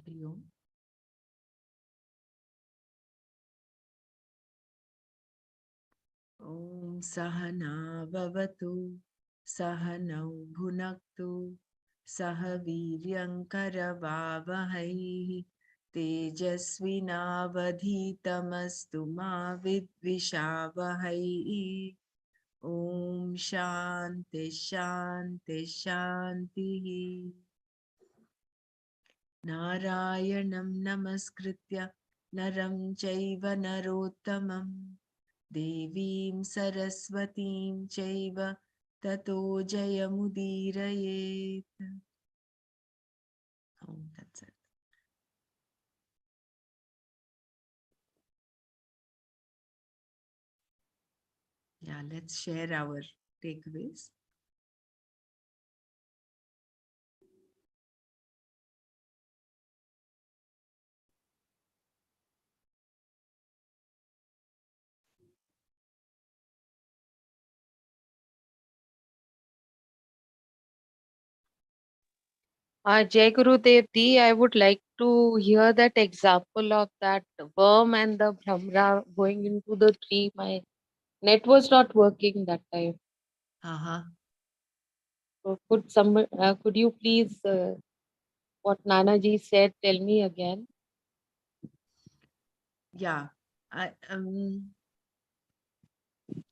Hari Om. Om Sahana Vavatu Sahanau Bhunaktu Saha Viryankaravavahai Tejasvinavadhitamastu ma vidvishavahai. Om Shanti Shanti Shanti. Narayanam Namaskritya Naram Chaiva Narottamam Devim Saraswatim Chaiva Tato Jayamudirayet. Oh, that's it. Yeah, let's share our takeaways. Jai Guru Devji, I would like to hear that example of that worm and the Brahmra going into the tree. My net was not working that time. Uh-huh. So could you please, what Nana ji said, tell me again? Yeah.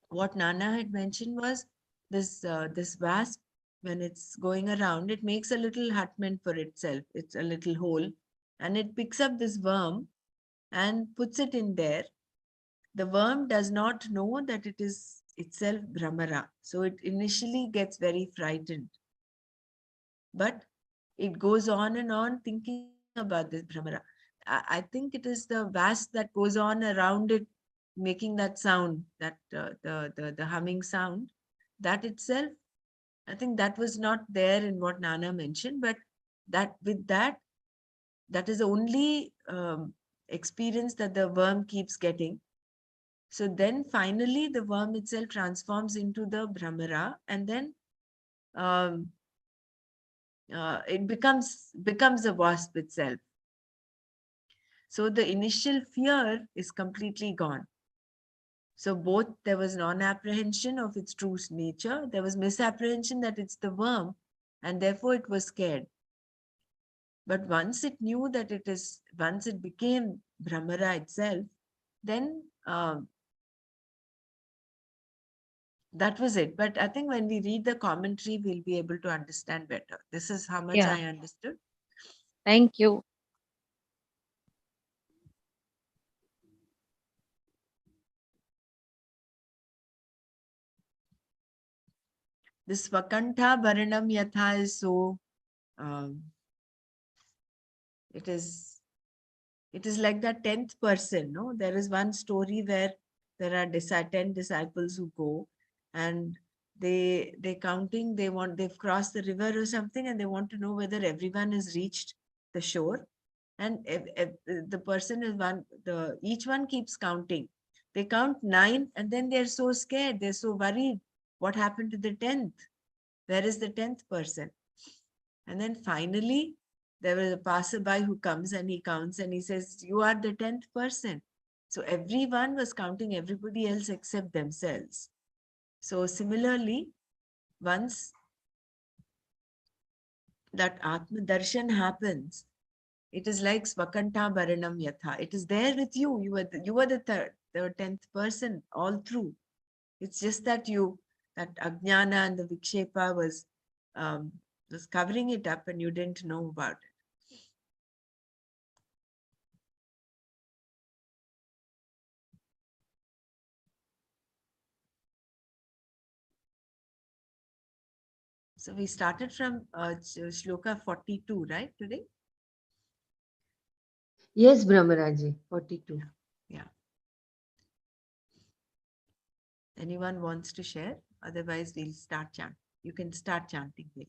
What Nana had mentioned was this wasp, when it's going around, it makes a little hutment for itself. It's a little hole, and it picks up this worm and puts it in there. The worm does not know that it is itself Brahmara. So it initially gets very frightened. But it goes on and on thinking about this Brahmara. I think it is the wasp that goes on around it, making that sound, that the humming sound. That itself, I think that was not there in what Nana mentioned, but that with that, that is the only experience that the worm keeps getting. So then finally the worm itself transforms into the Brahmara, and then um, it becomes a wasp itself. So the initial fear is completely gone. So both there was non-apprehension of its true nature, there was misapprehension that it's the worm, and therefore it was scared. But once it knew that once it became Brahmara itself, then that was it. But I think when we read the commentary, we'll be able to understand better. This is how much Yeah, I understood. thank you. This Vakantha Varanam Yatha is so, um, it is it is like that 10th person. No, there is one story where there are 10 disciples who go, and they counting, they've crossed the river or something, and they want to know whether everyone has reached the shore. And if the person is one, the each one keeps counting. They count 9, and then they're so scared, they're so worried. What happened to the 10th? Where is the 10th person? And then finally, there was a passerby who comes and he counts and he says, "You are the 10th person." So everyone was counting everybody else except themselves. So similarly, once that Atma Darshan happens, it is like Svakanta Baranam Yatha. It is there with you. You were the third, the 10th person all through. It's just that that Ajnana and the Vikshepa um, was covering it up and you didn't know about it. So we started from Shloka 42, right, today? Yes, Brahmaraji, 42. Yeah. Yeah. Anyone wants to share? Otherwise, we'll start chanting. You can start chanting, Vela.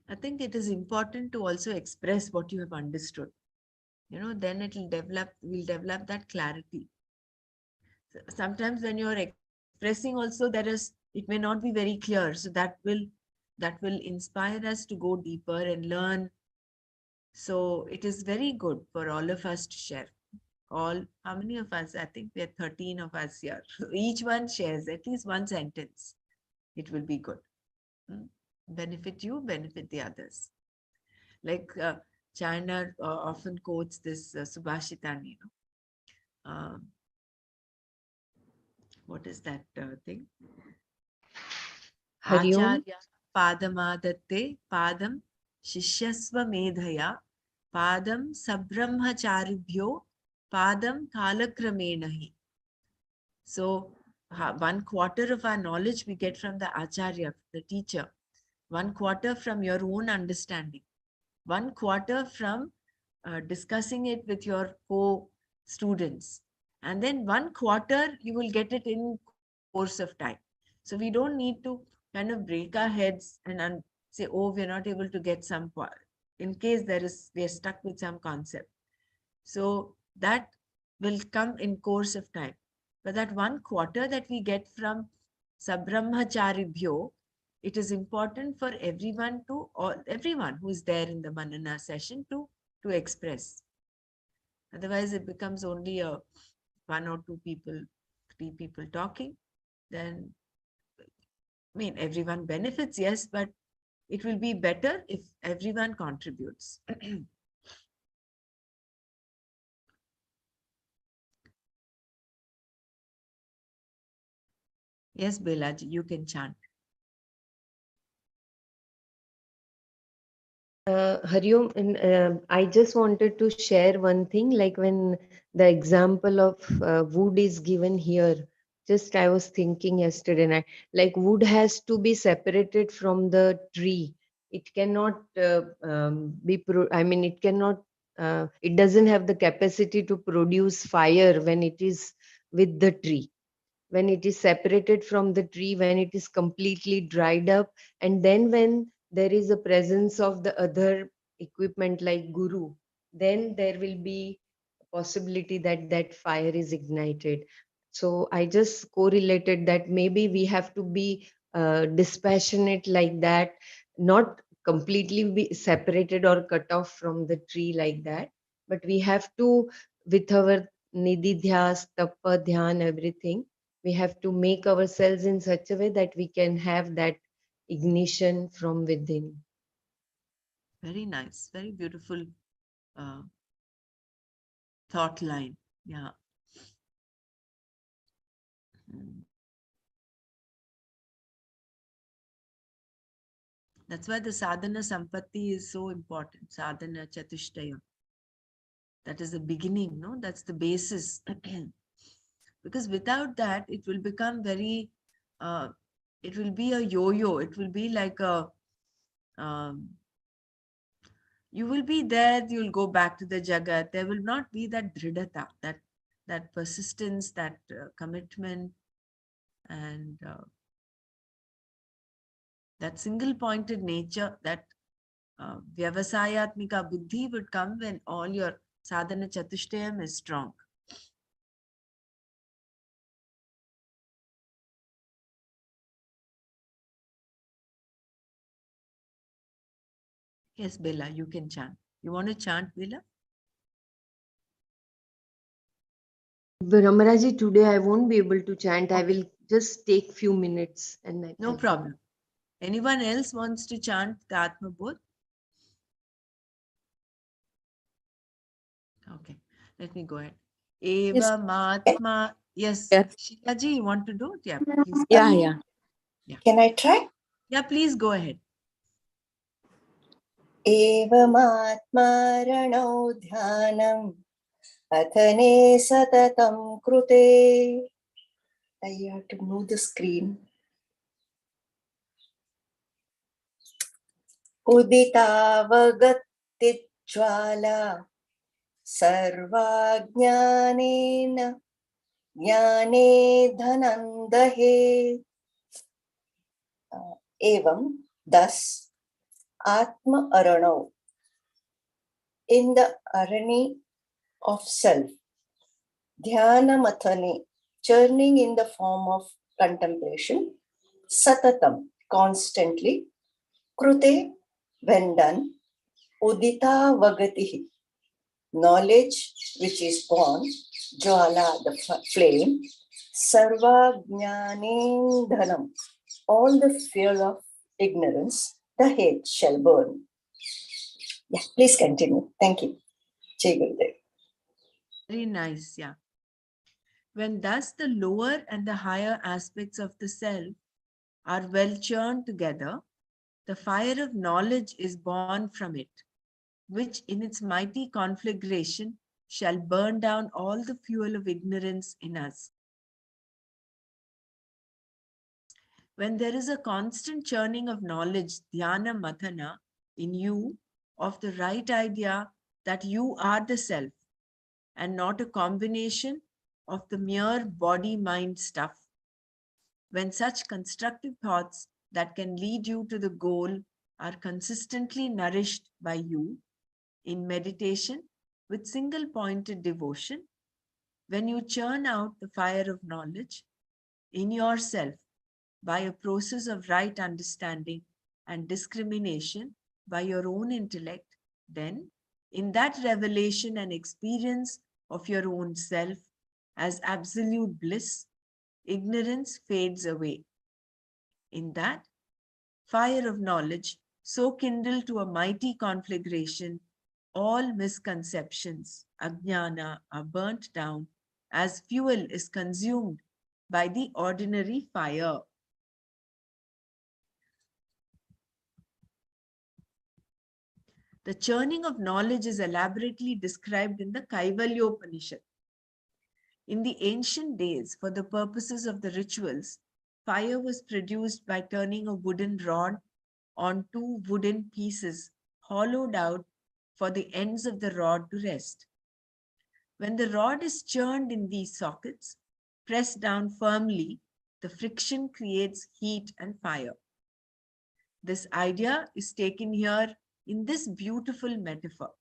I think it is important to also express what you have understood. Then we'll develop that clarity. Sometimes when you're expressing expressing also, it may not be very clear. So that will inspire us to go deeper and learn. So it is very good for all of us to share. How many of us? I think we are 13 of us here. Each one shares at least one sentence. It will be good. Benefit you, benefit the others. Like China often quotes this Subhashitan, what is that thing? Hariom. Acharya padamadatte padam shishyasva medhaya padam sabrahmacharibhyo padam kalakramenahi. So 1/4 of our knowledge we get from the Acharya, the teacher. 1/4 from your own understanding. 1/4 from discussing it with your co-students. And then 1/4 you will get it in course of time. So we don't need to kind of break our heads and say, oh, we're not able to get in case we're stuck with some concept. So that will come in course of time. But that 1/4 that we get from Sabrahmacharibhyo, it is important for everyone who is there in the Manana session to express. Otherwise, it becomes only one or two people, three people talking. Then, everyone benefits, yes, but it will be better if everyone contributes. Yes, Belaji, you can chant. Hariom, and I just wanted to share one thing, like when the example of wood is given here, just I was thinking yesterday night, like wood has to be separated from the tree. It cannot it cannot, it doesn't have the capacity to produce fire when it is with the tree. When it is separated from the tree, when it is completely dried up, and then when there is a presence of the other equipment like guru, then there will be a possibility that that fire is ignited. So I just correlated that maybe we have to be dispassionate like that, not completely be separated or cut off from the tree like that, but we have to, with our nidhi dhyas, tapa dhyan, everything, we have to make ourselves in such a way that we can have that ignition from within. Very nice, very beautiful uh, thought line. Yeah. Mm. That's why the sadhana sampatti is so important. Sadhana chatushtaya. That is the beginning, no? That's the basis. Because without that, it will become it will be a yo-yo. It will be like um, you will be there, you'll go back to the jagat. There will not be that dridata, that persistence, that commitment, and that single-pointed nature, that vyavasayatmika buddhi would come when all your sadhana chatushtayam is strong. Yes, Bella, you can chant. You want to chant, Bella? Brahmaraji, today I won't be able to chant. I will just take few minutes and I No problem. Anyone else wants to chant the Atma Bodh? Okay, let me go ahead. Yes. Eva Matma. Yes, Yes. Shitaji, you want to do it? Yeah, please. Yeah, yeah. Can I try? Yeah, please go ahead. एवमात्मारणौ ध्यानम् अथने सततं कृते. I have to move the screen. उदितावगतिज्वाला सर्वाज्ञानेन ज्ञाने धनन्दहे. Evam, thus, Atma Aranau, in the arani of self, Dhyana Mathane, churning in the form of contemplation, satatam, constantly, krute, when done, udita vagatihi, knowledge which is born, jwala, the flame, sarva dhanam, all the fear of ignorance, the hate shall burn. Yeah, please continue. Thank you. Jai Gurudev. Very nice, yeah. When thus the lower and the higher aspects of the self are well churned together, the fire of knowledge is born from it, which in its mighty conflagration shall burn down all the fuel of ignorance in us. When there is a constant churning of knowledge, dhyana mathana, in you, of the right idea that you are the self and not a combination of the mere body-mind stuff, when such constructive thoughts that can lead you to the goal are consistently nourished by you in meditation with single-pointed devotion, when you churn out the fire of knowledge in yourself by a process of right understanding and discrimination by your own intellect, then in that revelation and experience of your own self as absolute bliss, ignorance fades away. In that fire of knowledge, so kindled to a mighty conflagration, all misconceptions, ajnana, are burnt down as fuel is consumed by the ordinary fire. The churning of knowledge is elaborately described in the Kaivalyopanishad. In the ancient days, for the purposes of the rituals, fire was produced by turning a wooden rod on two wooden pieces hollowed out for the ends of the rod to rest. When the rod is churned in these sockets, pressed down firmly, the friction creates heat and fire. This idea is taken here in this beautiful metaphor.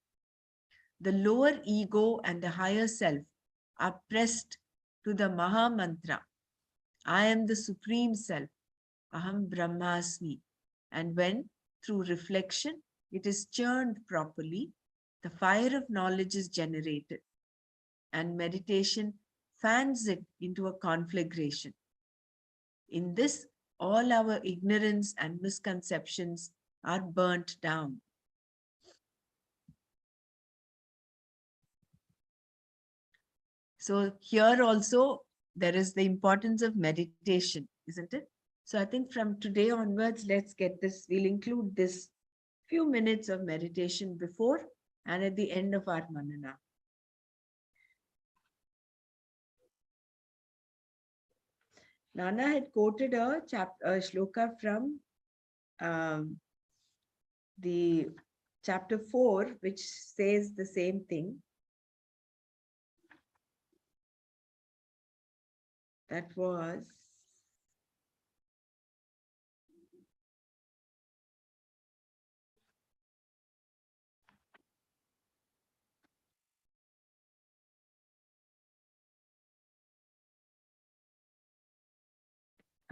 The lower ego and the higher self are pressed to the Maha Mantra. I am the Supreme Self, Aham Brahmasmi. And when, through reflection, it is churned properly, the fire of knowledge is generated, and meditation fans it into a conflagration. In this, all our ignorance and misconceptions are burnt down. So here also, there is the importance of meditation, isn't it? So I think from today onwards, let's get this, we'll include this few minutes of meditation before and at the end of our Manana. Nana had quoted a shloka from the chapter 4, which says the same thing. That was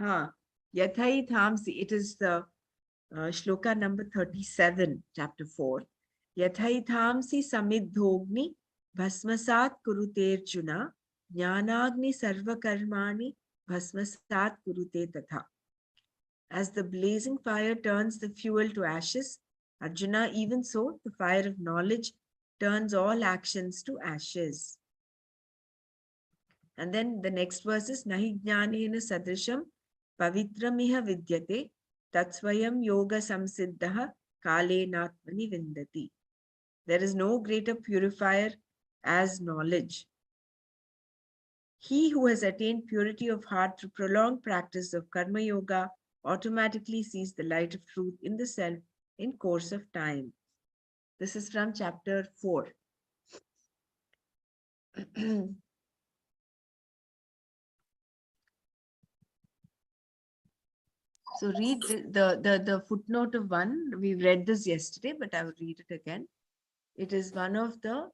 Yathai Thamsi. It is the shloka number 37, chapter 4. Yathai Thamsi Samidhogni Bhasmasat Kuruterjuna Jnanagni Sarvakarmani Bhasmasat Kurute Tatha. As the blazing fire turns the fuel to ashes, Arjuna, even so, the fire of knowledge turns all actions to ashes. And then the next verse is Nahi Jnanena Sadrisham Pavitramiha Vidyate Tatsvayam Yoga Samsiddha Kale Natmani Vindati. There is no greater purifier as knowledge. He who has attained purity of heart through prolonged practice of Karma Yoga automatically sees the light of truth in the self in course of time. This is from chapter 4. So read the footnote of 1. We read this yesterday, but I will read it again. It is one of the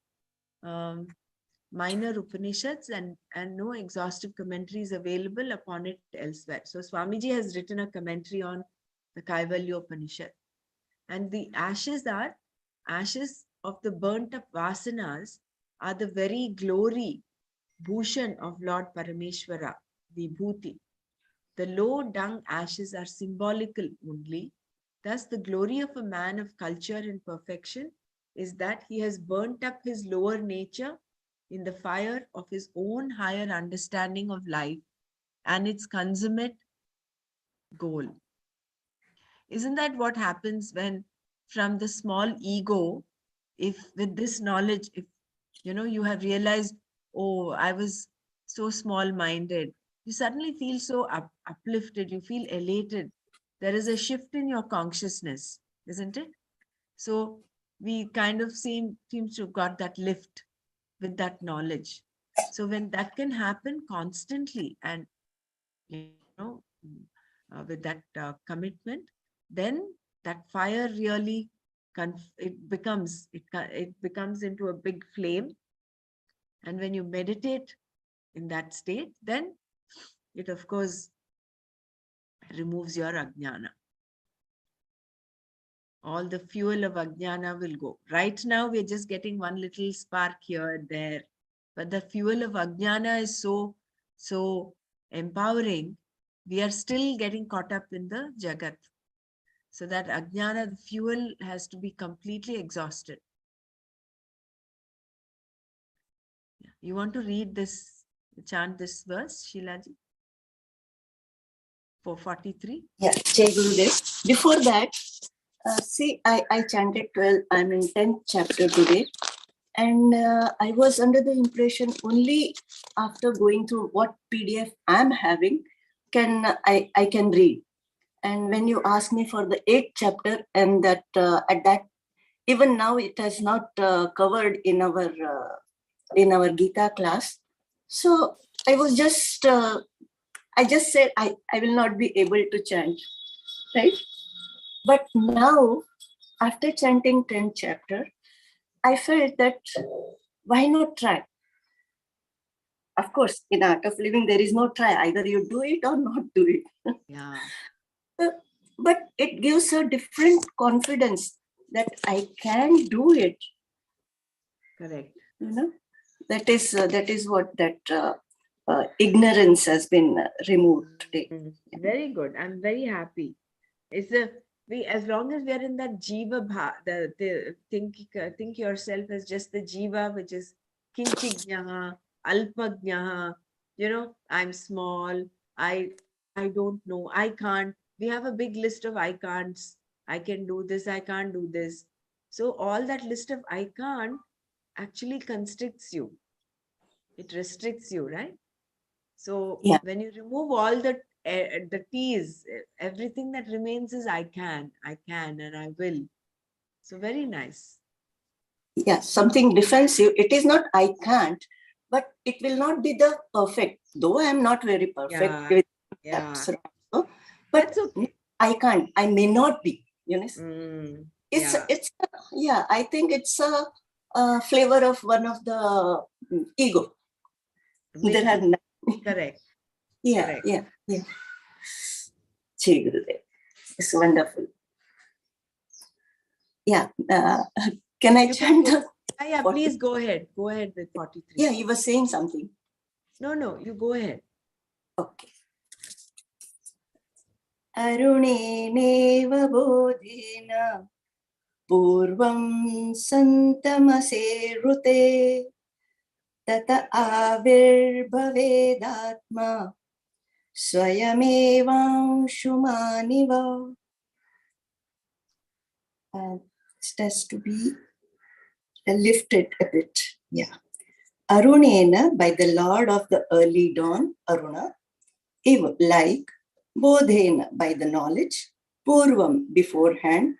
minor Upanishads and no exhaustive commentaries available upon it elsewhere. So Swamiji has written a commentary on the Kaivalya Upanishad. And the ashes of the burnt up vasanas are the very glory, bhushan of Lord Parameshwara, the bhuti. The low dung ashes are symbolical only. Thus, the glory of a man of culture and perfection is that he has burnt up his lower nature in the fire of his own higher understanding of life and its consummate goal. Isn't that what happens when, from the small ego, if with this knowledge, if you have realized, oh, I was so small minded, you suddenly feel so uplifted, you feel elated. There is a shift in your consciousness, isn't it? So we kind of seems to have got that lift with that knowledge. So when that can happen constantly and with that commitment, then that fire really it becomes into a big flame. And when you meditate in that state, then it of course removes your ajnana. All the fuel of ajnana will go. Right now, we're just getting one little spark here and there. But the fuel of ajnana is so empowering. We are still getting caught up in the jagat. So that ajnana, the fuel has to be completely exhausted. You want to read this, chant this verse, Shilaji? For 43? Yeah, Jai Gurudev. Before that, see, I chanted 12, I'm in 10th chapter today. And I was under the impression only after going through what PDF I'm having, I can read. And when you ask me for the 8th chapter, and that at that, even now it has not covered in our Gita class. So I was just, I just said I will not be able to chant, right? But now, after chanting 10th chapter, I felt that why not try? Of course, in Art of Living, there is no try. Either you do it or not do it. Yeah. But it gives a different confidence that I can do it. Correct. That is what that ignorance has been removed today. Very good. I'm very happy. It's as long as we are in that jiva the think yourself as just the jiva, which is kinchignaha, alpagnaha. I'm small. I don't know. I can't. We have a big list of I can'ts. I can do this. I can't do this. So all that list of I can't actually constricts you. It restricts you, right? So Yeah. when you remove all the T's, everything that remains is I can, and I will. So very nice. Yeah, something defensive. It is not I can't, but it will not be the perfect. Though I am not very perfect Yeah, with yeah. that, but That's okay. I can't. I may not be. Yeah. Yeah. I think it's a flavor of one of the ego. There are Correct. yeah, Correct. yeah, yeah. Jai Gurudev. It's wonderful. Yeah. Can I chant the? Yeah, 40? please go ahead. Go ahead with 43. Yeah, you were saying something. No, you go ahead. Okay. अरुणेनेव बोधेन पूर्वं सन्तमसेरुते तत आविर्भवेदात्मा स्वयमेवांशुमानिव. It has to be lifted a bit. Yeah. Arunena, by the Lord of the early dawn, Aruna, Iv, like, Bodhena, by the knowledge, Purvam, beforehand,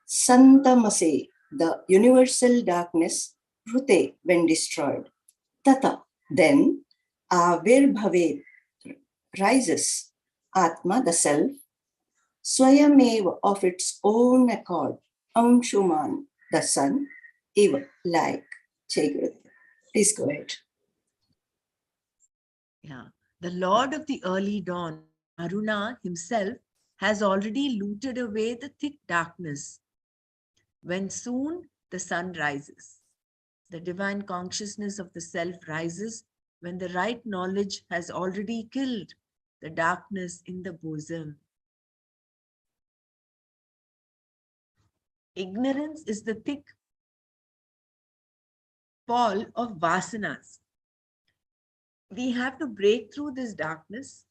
Santamase, the universal darkness, Rute, when destroyed, Tata, then, Avirbhave, rises, Atma, the self, Swayameva, of its own accord, Amshuman, the sun, Eva, like. Jai Guru. Please go ahead. Yeah. The Lord of the early dawn, Aruna himself, has already looted away the thick darkness when soon the sun rises. The divine consciousness of the self rises when the right knowledge has already killed the darkness in the bosom. Ignorance is the thick pall of vasanas. We have to break through this darkness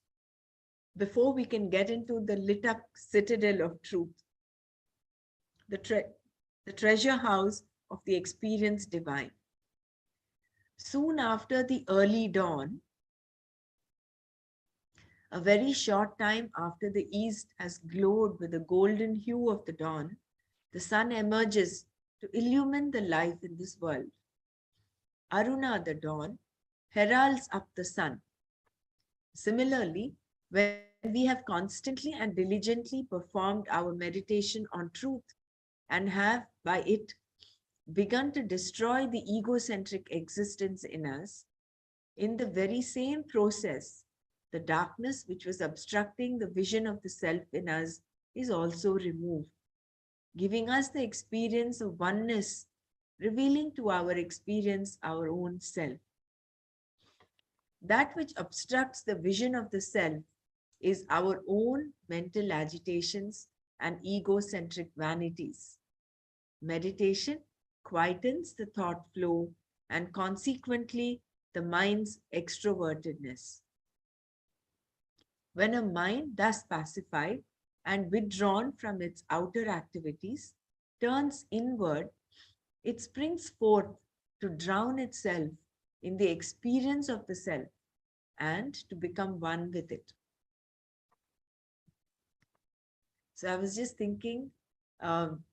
before we can get into the lit up citadel of truth, the, the treasure house of the experience divine. Soon after the early dawn, a very short time after the east has glowed with the golden hue of the dawn, the sun emerges to illumine the life in this world. Aruna, the dawn, heralds up the sun. Similarly, when we have constantly and diligently performed our meditation on truth and have by it begun to destroy the egocentric existence in us, in the very same process, the darkness which was obstructing the vision of the self in us is also removed, giving us the experience of oneness, revealing to our experience our own self. That which obstructs the vision of the self is our own mental agitations and egocentric vanities. Meditation quietens the thought flow and consequently the mind's extrovertedness. When a mind thus pacified and withdrawn from its outer activities turns inward, it springs forth to drown itself in the experience of the self and to become one with it. So I was just thinking, um,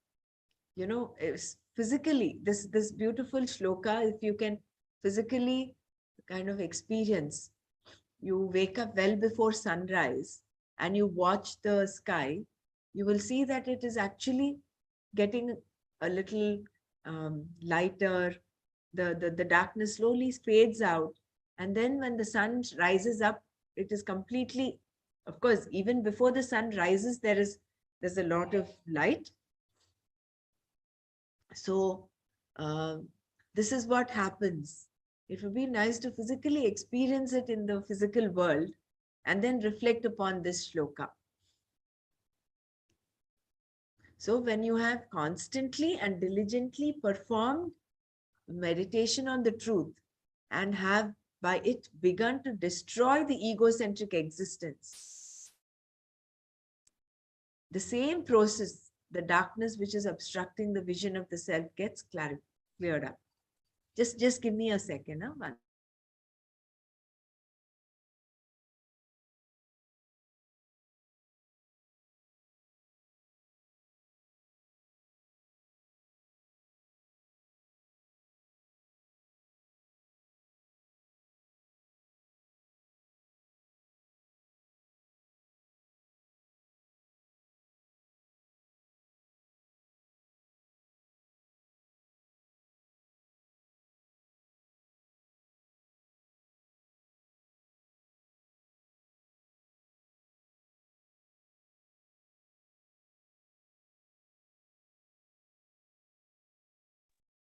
physically, this beautiful shloka, if you can physically kind of experience, you wake up well before sunrise and you watch the sky, you will see that it is actually getting a little lighter. The darkness slowly fades out. And then when the sun rises up, it is completely, of course, even before the sun rises, there's a lot of light. So this is what happens. It would be nice to physically experience it in the physical world and then reflect upon this shloka. So when you have constantly and diligently performed meditation on the truth and have by it begun to destroy the egocentric existence, the same process, the darkness which is obstructing the vision of the self gets cleared up. Just give me a second. Huh?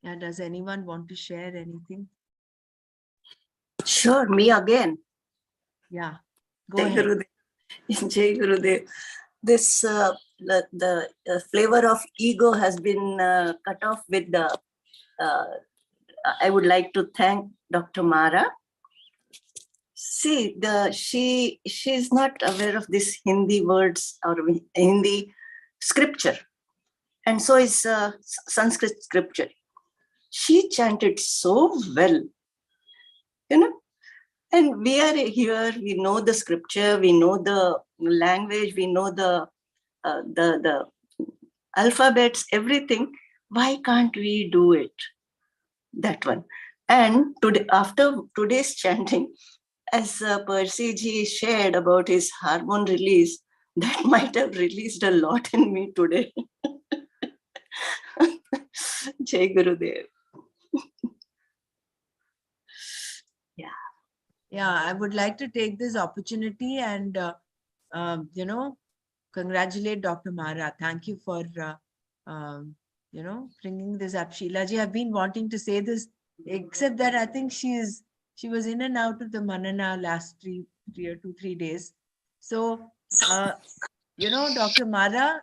Yeah, does anyone want to share anything? Sure, me again. Yeah, go Jai ahead. Gurudev. Jai Gurudev. This the flavor of ego has been cut off with the. I would like to thank Dr. Mara. See, she's not aware of these Hindi words or Hindi scripture, and so is Sanskrit scripture. She chanted so well, you know. And we are here. We know the scripture. We know the language. We know the alphabets. Everything. Why can't we do it? That one. And today, after today's chanting, as Percy Ji shared about his hormone release, that might have released a lot in me today. Jai Gurudev. Yeah. Yeah, I would like to take this opportunity and, you know, congratulate Dr. Mara. Thank you for, you know, bringing this up. Sheila ji, I've been wanting to say this, except that I think she was in and out of the Manana last 2, 3 days. So, uh, you know, Dr. Mara,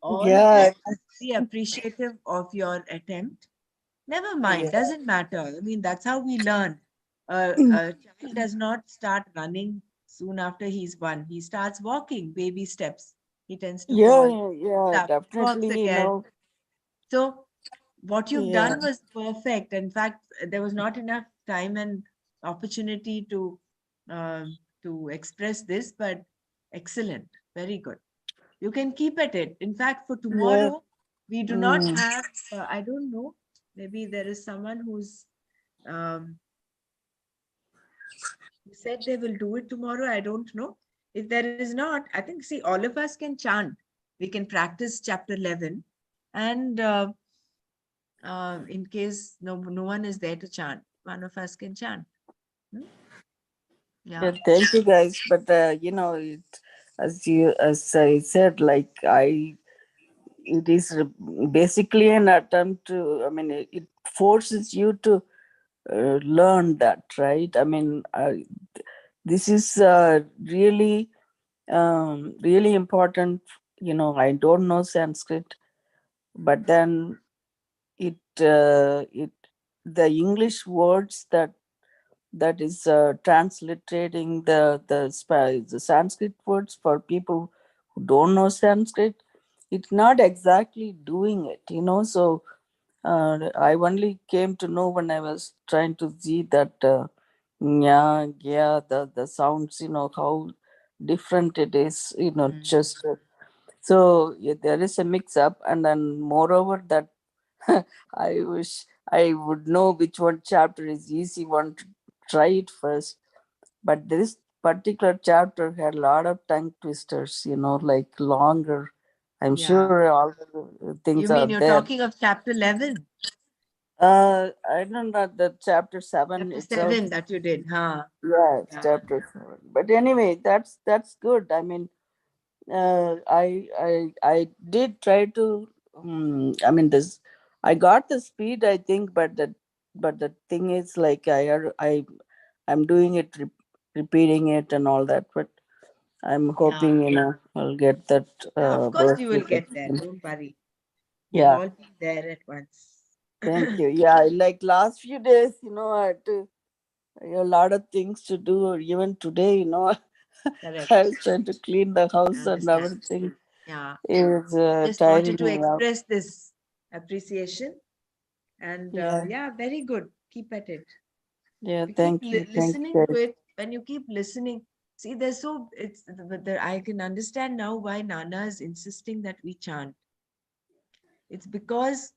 all of us Yeah, are very appreciative of your attempt. Never mind, yeah, doesn't matter. I mean, that's how we learn. A child does not start running soon after he's one. He starts walking, baby steps. He tends to yeah, fall, yeah, gets yeah, up, walks definitely, again. So, what you've yeah, done was perfect. In fact, there was not enough time and opportunity to express this, but excellent, very good. You can keep at it. In fact, for yeah. tomorrow, we do not Mm. have, I don't know, maybe there is someone um, who said they will do it tomorrow. I don't know. If there is not, I think, see, all of us can chant. We can practice chapter 11. And in case no one is there to chant, one of us can chant. Hmm? Yeah, Yeah, thank you guys. But as I said, like it is basically an attempt to. I mean, it forces you to learn that, right? I mean, this is really important. I don't know Sanskrit, but then it the English words that is transliterating the Sanskrit words for people who don't know Sanskrit. It's not exactly doing it, So I only came to know when I was trying to see that nya, yeah, the sounds, how different it is, mm, just so yeah, there is a mix up, and then moreover that I wish I would know which one chapter is easy one to try it first. But this particular chapter had a lot of tongue twisters, like longer. I'm yeah. sure all the things You are mean you're there. talking of chapter 11, I don't know the chapter 7 chapter itself. 7 that you did, huh? Yeah, it's Yeah, chapter 7. But anyway, that's good. I mean, I did try to. I mean, this I got the speed, I think, but the thing is, like I'm doing it, repeating it, and all that. But I'm yeah. hoping I'll get that Yeah, of course burst you will with it. get there. Don't worry. We'll Yeah, all be there at once. thank you. Yeah, like last few days, I had a lot of things to do. Or even today, I Correct. was trying to clean the I house and understand. everything. Yeah. Is Just wanted tiring to me out. express this appreciation. And Yeah, yeah, very good. Keep at it. yeah. You keep Thank listening you, to guys. it. When you keep listening, see, there's so it's I can understand now why Nana is insisting that we chant. It's because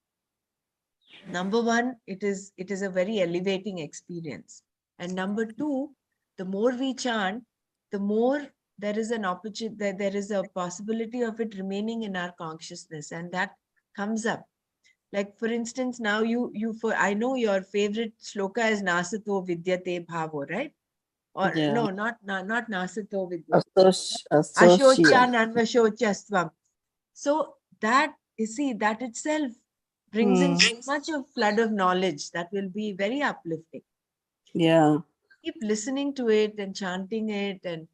number one, it is a very elevating experience, and number two, the more we chant, the more there is an opportunity, there is a possibility of it remaining in our consciousness, and that comes up. Like for instance, now you for I know your favorite shloka is Nasato Vidyate Bhavo, right? Or Yeah, no, not Nasato Vidyate. associate. Ashocyananvashochastvam. So that, you see, that itself brings in Hmm. so much of flood of knowledge that will be very uplifting. Yeah, Keep listening to it and chanting it, and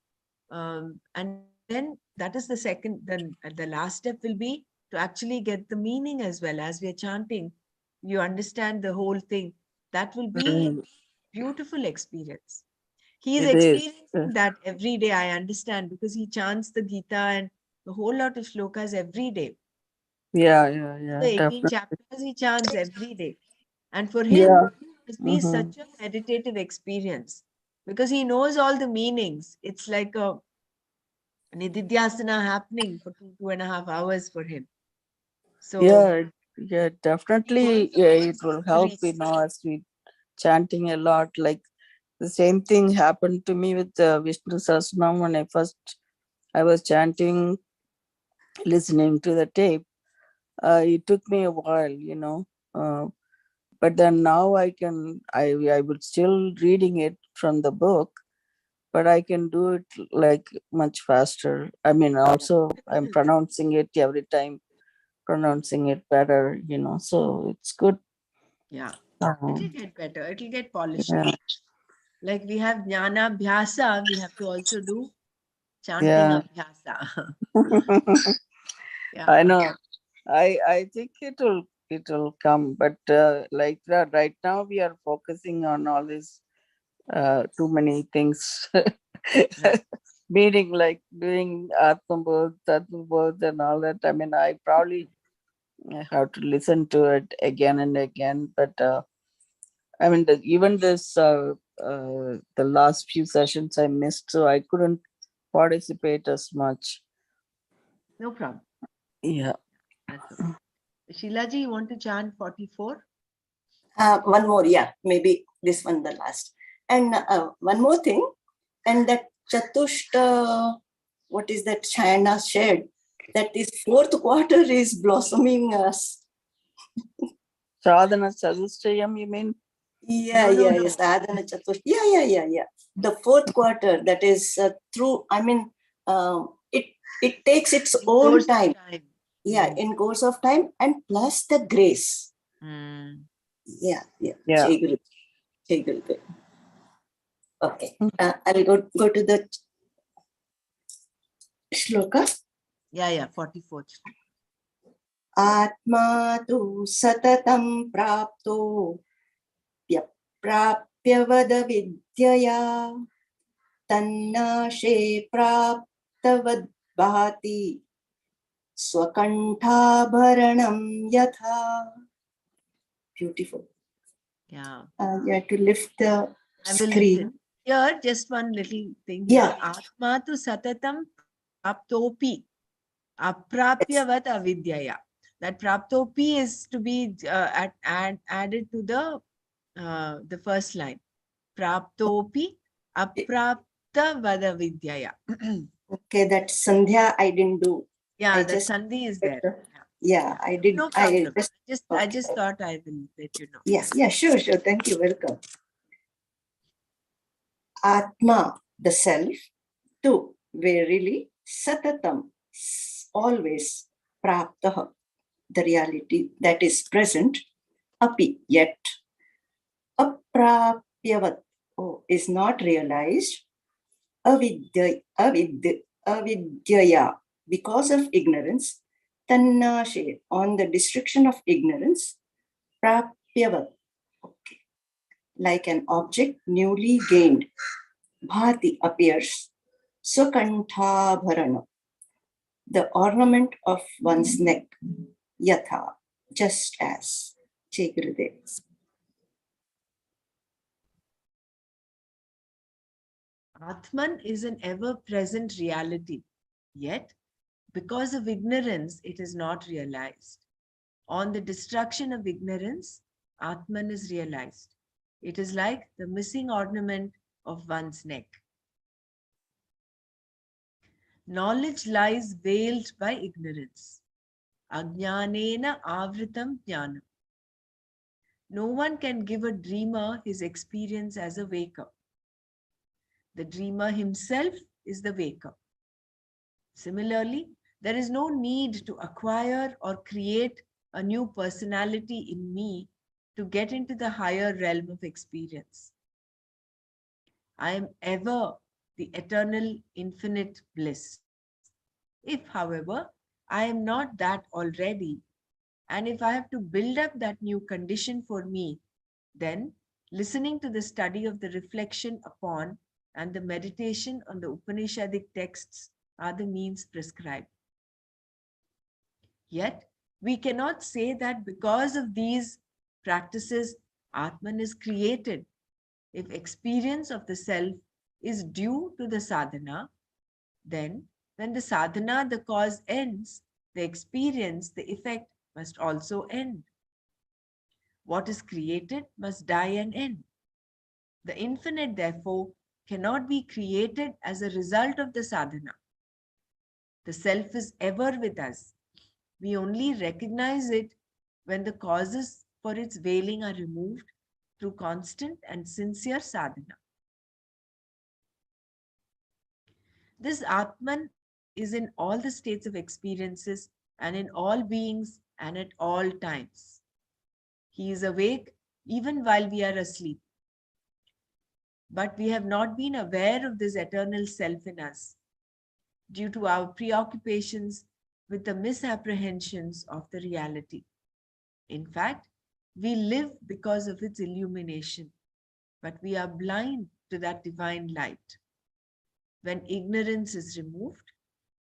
then that is the second. Then the last step will be to actually get the meaning as well. As we are chanting, you understand the whole thing. That will be mm, beautiful experience. He is it is. experiencing that every day. I understand because he chants the Gita and a whole lot of shlokas every day. Yeah, yeah, yeah. The 18 Definitely. chapters he chants every day. And for him, Yeah. it must be Mm-hmm. such a meditative experience because he knows all the meanings. It's like a nididhyasana happening for 2.5 hours for him. So Yeah, he wants definitely. all Yeah, the it will help. summaries. As we chanting a lot. Like the same thing happened to me with Vishnu Sahasranam when I was chanting, listening to the tape. It took me a while, but then now I would still reading it from the book, but I can do it like much faster. I mean, also I'm pronouncing it every time, pronouncing it better, so it's good. Yeah, Um, it'll get better. It'll get polished yeah, up. Like we have jnana abhyasa, we have to also do chanting yeah. abhyasa. Yeah. I know. I think it'll come, but like that right now we are focusing on all these too many things. Right. Meaning like doing Atma and all that. I mean, I probably have to listen to it again and again. But I mean, even this the last few sessions I missed, so I couldn't participate as much. No problem. Yeah. That's okay. Sheilaji, you want to chant 44? One more, yeah, maybe this one the last. And one more thing, and that Chatushta, what is that China shared? That is fourth quarter is blossoming us. Sadhana Chadustayam, you mean? Yeah, No, yeah, no. yes. Sadhana Chatush. Yeah. The fourth quarter, that is through, I mean, it takes its In own course of time. time. Yeah, in course of time, and plus the grace. Mm. Yeah. Yeah. Jai Guru. Jai Guru. Okay. I'll go to the shloka. Yeah, 44th. Atma tu satatam prapto व्यप्राप्यवद विद्यया तन्नाशे प्राप्तवद् भाति स्वकण्ठाभरणं यथा. Beautiful. Yeah. You have to lift the I will lift it. screen. Here, just one little thing here. Yeah. Atma tu satatam praptopi aprapyavat avidyaya. That praptopi is to be added to the first line. Praptopi apraptavad avidyaya. Okay, that Sandhya I didn't do. Yeah, I that just, sandhi is there. yeah, I did. No I problem. just, I okay. just thought I will let you know. Yes, yeah, sure. Thank you. Welcome. Atma, the self, tu, verily, satatam, always, praptaha, the reality that is present, api, yet, aprapyavat, is not realized, avidyaya, because of ignorance, tannashe, on the destruction of ignorance, prapyavat, okay, like an object newly gained, bhati appears, sukanthabharana, the ornament of one's neck, yatha, just as. Jai Gurudev. Atman is an ever-present reality, yet because of ignorance, it is not realized. On the destruction of ignorance, Atman is realized. It is like the missing ornament of one's neck. Knowledge lies veiled by ignorance. Ajnanena avritam jnanam. No one can give a dreamer his experience as a waker. The dreamer himself is the waker. Similarly, there is no need to acquire or create a new personality in me to get into the higher realm of experience. I am ever the eternal infinite bliss. If, however, I am not that already, and if I have to build up that new condition for me, then listening to the study of the reflection upon and the meditation on the Upanishadic texts are the means prescribed. Yet, we cannot say that because of these practices, Atman is created. If experience of the self is due to the sadhana, then when the sadhana, the cause ends, the experience, the effect must also end. What is created must die and end. The infinite, therefore, cannot be created as a result of the sadhana. The self is ever with us. We only recognize it when the causes for its veiling are removed through constant and sincere sadhana. This Atman is in all the states of experiences and in all beings and at all times. He is awake even while we are asleep. But we have not been aware of this eternal self in us due to our preoccupations with the misapprehensions of the reality. In fact, we live because of its illumination, but we are blind to that divine light. When ignorance is removed,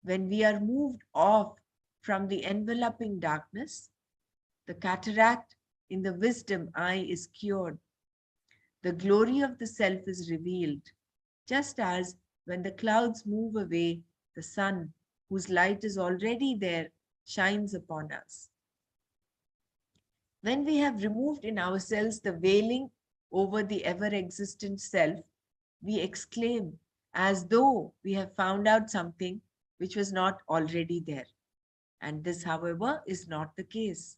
when we are moved off from the enveloping darkness, the cataract in the wisdom eye is cured. The glory of the self is revealed, just as when the clouds move away, the sun, whose light is already there, shines upon us. When we have removed in ourselves the veiling over the ever existent self, we exclaim as though we have found out something which was not already there. And this, however, is not the case.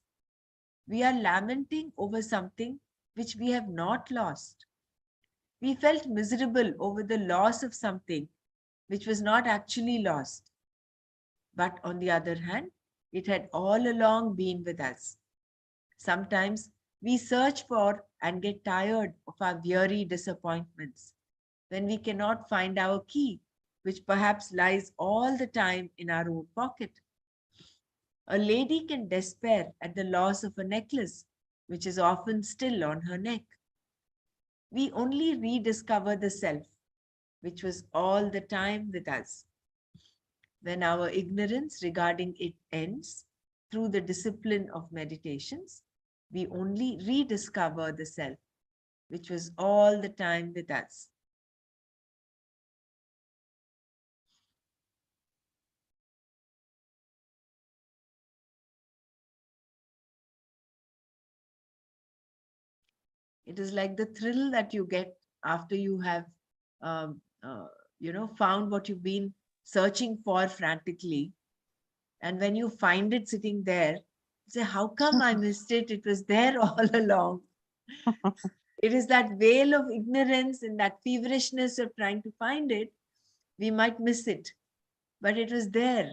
We are lamenting over something which we have not lost. We felt miserable over the loss of something which was not actually lost. But on the other hand, it had all along been with us. Sometimes we search for and get tired of our weary disappointments when we cannot find our key, which perhaps lies all the time in our own pocket. A lady can despair at the loss of a necklace, which is often still on her neck. We only rediscover the self, which was all the time with us. When our ignorance regarding it ends through the discipline of meditations, we only rediscover the self, which was all the time with us. It is like the thrill that you get after you have, um, uh, found what you've been searching for frantically. And when you find it sitting there, you say, how come I missed it? It was there all along. It is that veil of ignorance and that feverishness of trying to find it. We might miss it, but it was there.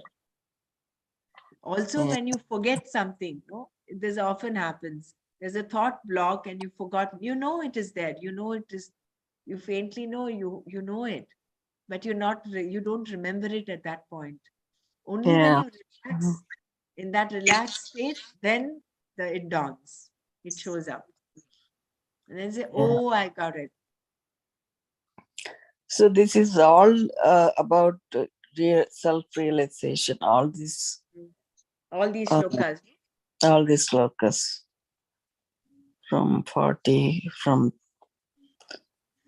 Also, Yeah. when you forget something, no, this often happens. There's a thought block and you forgot, it is there. It is, you faintly know, you know it, but you don't remember it at that point. Only when Yeah. you relax in that relaxed state, then it dawns, it shows up. And then say, Yeah. oh, I got it. So this is all about self-realization. All these, All these uh, shlokas. all these slokas from 40, from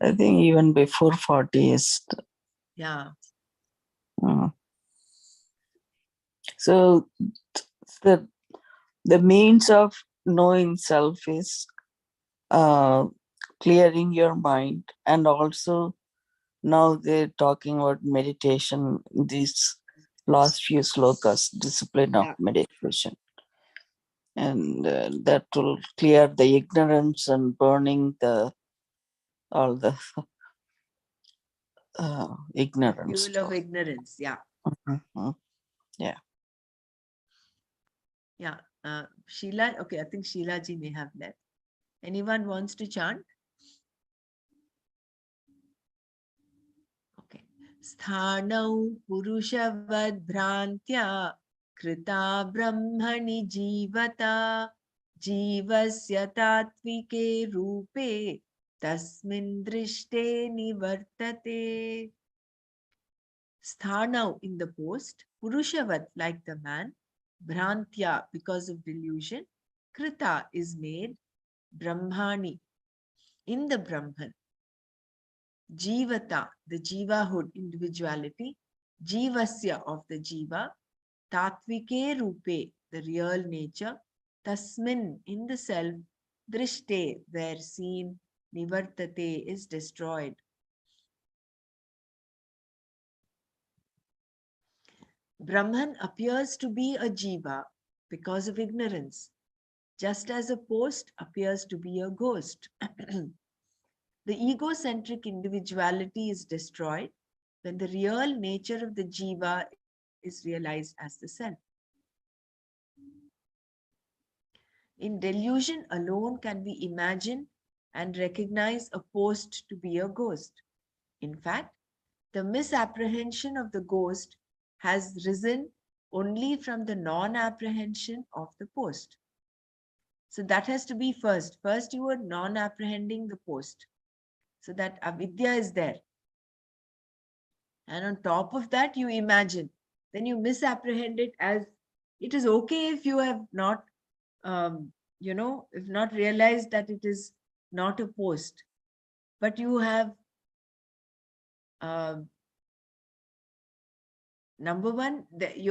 I think even before 40 is. Yeah. uh, so the the means of knowing self is uh, clearing your mind, and also now they're talking about meditation. These last few slokas, discipline of Yeah. meditation, and that will clear the ignorance and burning the all the ignorance. Fuel of ignorance. Yeah. Mhm. Yeah. Yeah. Sheila, okay, I think Sheila ji may have left. Anyone wants to chant? Okay. Sthanau purushavad bhrantya krita brahmani jivata jivasya tatvike rupe tasmin drishte nivartate. Sthanau in the post, purushavat like the man, bhrantya because of delusion, krita is made, brahmani in the Brahman, jivata the jivahood individuality, jivasya of the jiva, tatvike rupe the real nature, tasmin in the self, drishte where seen, nivartate is destroyed. Brahman appears to be a jiva because of ignorance, just as a post appears to be a ghost. The egocentric individuality is destroyed when the real nature of the jiva is realized as the self. In delusion alone can we imagine and recognize a post to be a ghost. In fact, the misapprehension of the ghost has risen only from the non apprehension of the post. So that has to be first. First, you are non apprehending the post. So that avidya is there. And on top of that, you imagine. Then you misapprehend it as it is okay if you have not, if not realized that it is not a post. But you have, um number one,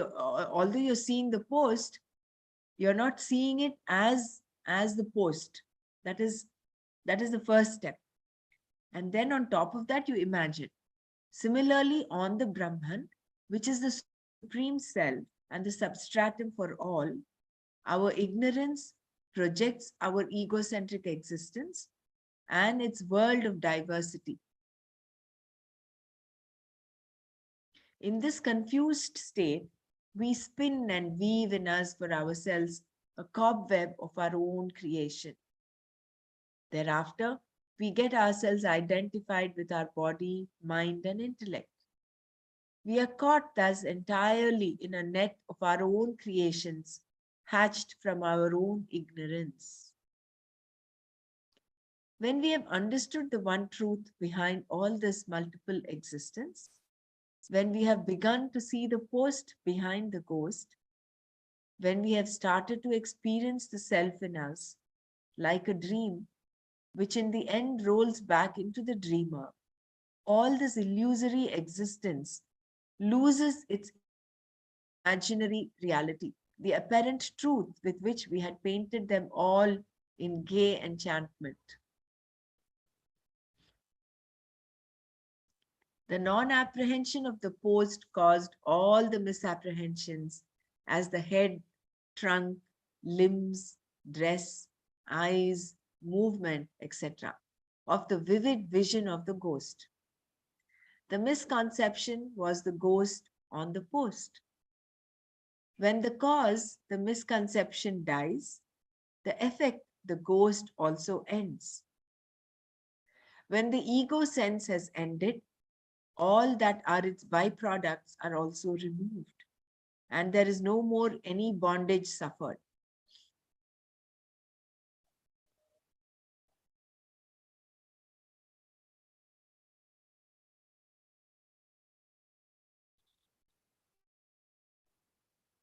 although you're seeing the post, you're not seeing it as the post. That is the first step. And then on top of that, you imagine. Similarly, on the Brahman, which is the supreme self and the substratum for all, our ignorance projects our egocentric existence and its world of diversity. In this confused state, we spin and weave in us for ourselves a cobweb of our own creation. Thereafter, we get ourselves identified with our body, mind, and intellect. We are caught thus entirely in a net of our own creations, hatched from our own ignorance. When we have understood the one truth behind all this multiple existence, when we have begun to see the post behind the ghost, when we have started to experience the self in us like a dream, which in the end rolls back into the dreamer, all this illusory existence loses its imaginary reality, the apparent truth with which we had painted them all in gay enchantment. The non apprehension of the post caused all the misapprehensions as the head, trunk, limbs, dress, eyes, movement, etc., of the vivid vision of the ghost. The misconception was the ghost on the post. When the cause, the misconception dies, the effect, the ghost, also ends. When the ego sense has ended, all that are its byproducts are also removed, and there is no more any bondage suffered.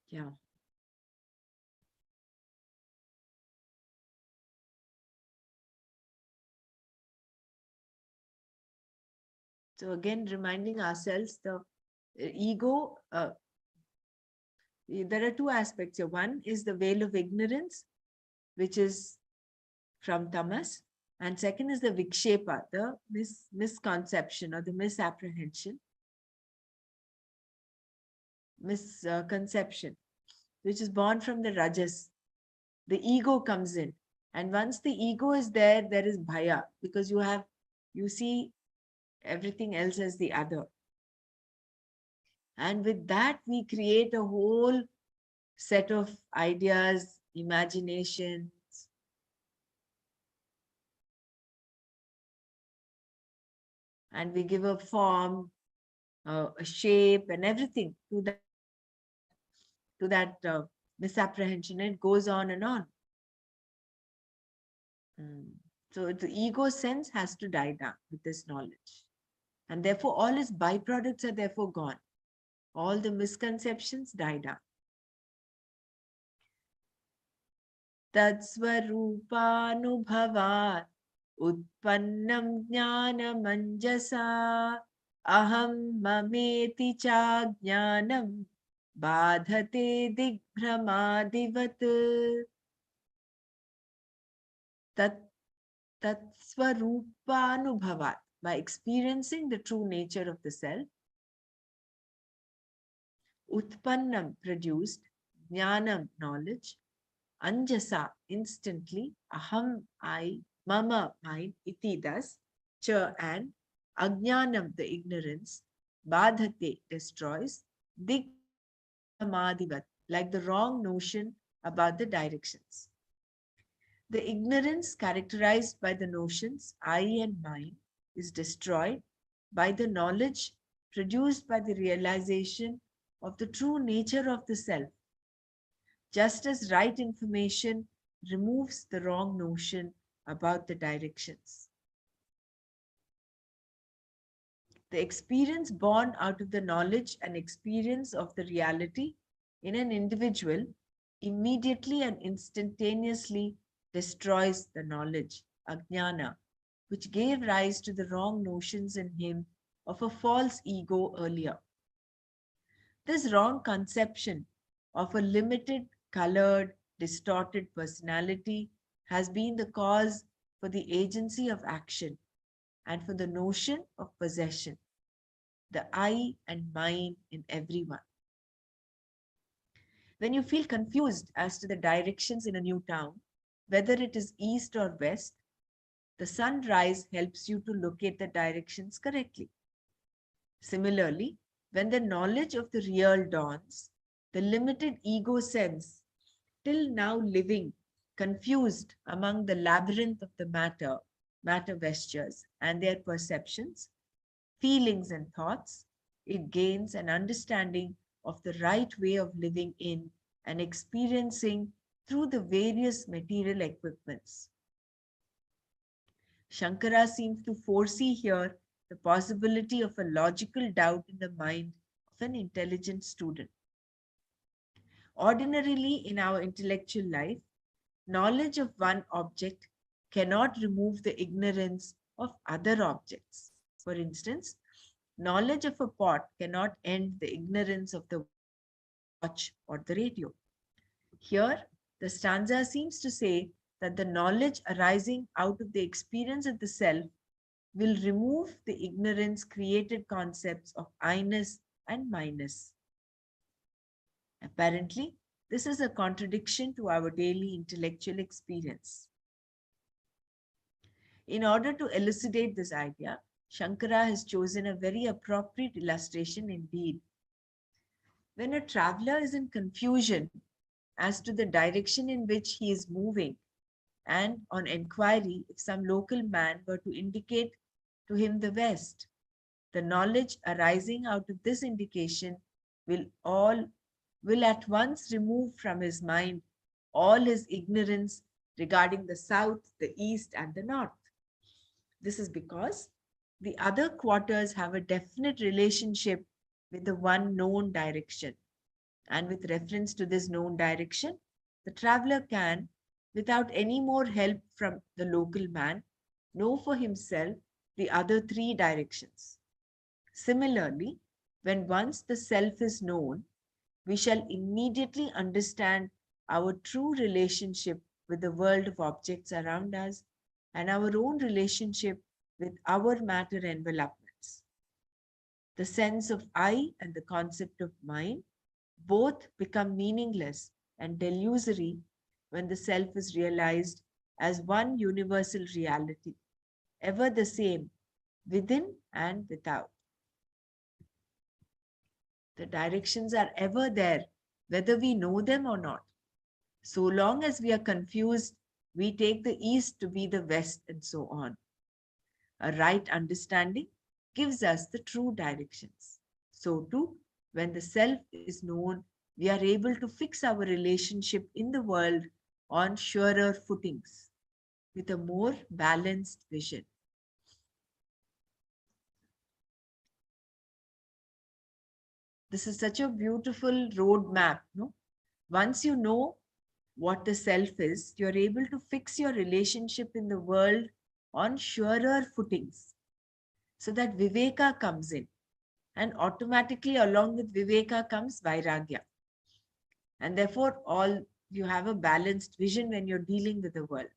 Yeah. So again, reminding ourselves the ego, there are two aspects here. One is the veil of ignorance, which is from tamas, and second is the vikshepa, the misconception or the misapprehension, misconception, which is born from the rajas. The ego comes in, and once the ego is there, there is bhaya, because you see everything else as the other. And with that, we create a whole set of ideas, imaginations, and we give a form, a shape, and everything to that misapprehension. It goes on and on. So the ego sense has to die down with this knowledge, and therefore all its byproducts are therefore gone. All the misconceptions die down. Tatsvaroopanubhavat utpannam jnanamanjasa aham mameti cha jnanam badhate digbhamadivat. Tat Tatsvaroopanubhavat, by experiencing the true nature of the self, utpannam, produced, jnanam, knowledge, anjasa, instantly, aham, I, mama, mine, iti, thus, cha, and ajnanam, the ignorance, Badhate destroys, Diktati pramadivat, like the wrong notion about the directions. The ignorance characterized by the notions I and mine is destroyed by the knowledge produced by the realization of the true nature of the self, just as right information removes the wrong notion about the directions. The experience born out of the knowledge and experience of the reality in an individual immediately and instantaneously destroys the knowledge, ajnana, which gave rise to the wrong notions in him of a false ego earlier. This wrong conception of a limited, colored, distorted personality has been the cause for the agency of action and for the notion of possession, the I and mine in everyone. When you feel confused as to the directions in a new town, whether it is east or west, the sunrise helps you to locate the directions correctly. Similarly, when the knowledge of the real dawns, the limited ego sense, till now living confused among the labyrinth of the matter vestures and their perceptions, feelings, and thoughts, it gains an understanding of the right way of living in and experiencing through the various material equipments. Shankara seems to foresee here the possibility of a logical doubt in the mind of an intelligent student. Ordinarily, in our intellectual life, knowledge of one object cannot remove the ignorance of other objects. For instance, knowledge of a pot cannot end the ignorance of the watch or the radio. Here, the stanza seems to say that the knowledge arising out of the experience of the self will remove the ignorance created concepts of I-ness and minus. Apparently, this is a contradiction to our daily intellectual experience. In order to elucidate this idea, Shankara has chosen a very appropriate illustration indeed. When a traveler is in confusion as to the direction in which he is moving, and on enquiry, if some local man were to indicate to him the west, the knowledge arising out of this indication will at once remove from his mind all his ignorance regarding the south, the east, and the north. This is because the other quarters have a definite relationship with the one known direction. And with reference to this known direction, the traveler can, without any more help from the local man, know for himself the other three directions. Similarly, when once the self is known, we shall immediately understand our true relationship with the world of objects around us and our own relationship with our matter envelopments. The sense of I and the concept of mine both become meaningless and delusory when the self is realized as one universal reality, ever the same, within and without. The directions are ever there, whether we know them or not. So long as we are confused, we take the east to be the west and so on. A right understanding gives us the true directions. So too, when the self is known, we are able to fix our relationship in the world on surer footings with a more balanced vision. This is such a beautiful roadmap, no? Once you know what the self is, you're able to fix your relationship in the world on surer footings so that viveka comes in. And automatically, along with viveka comes vairagya. And therefore, all you have a balanced vision when you're dealing with the world.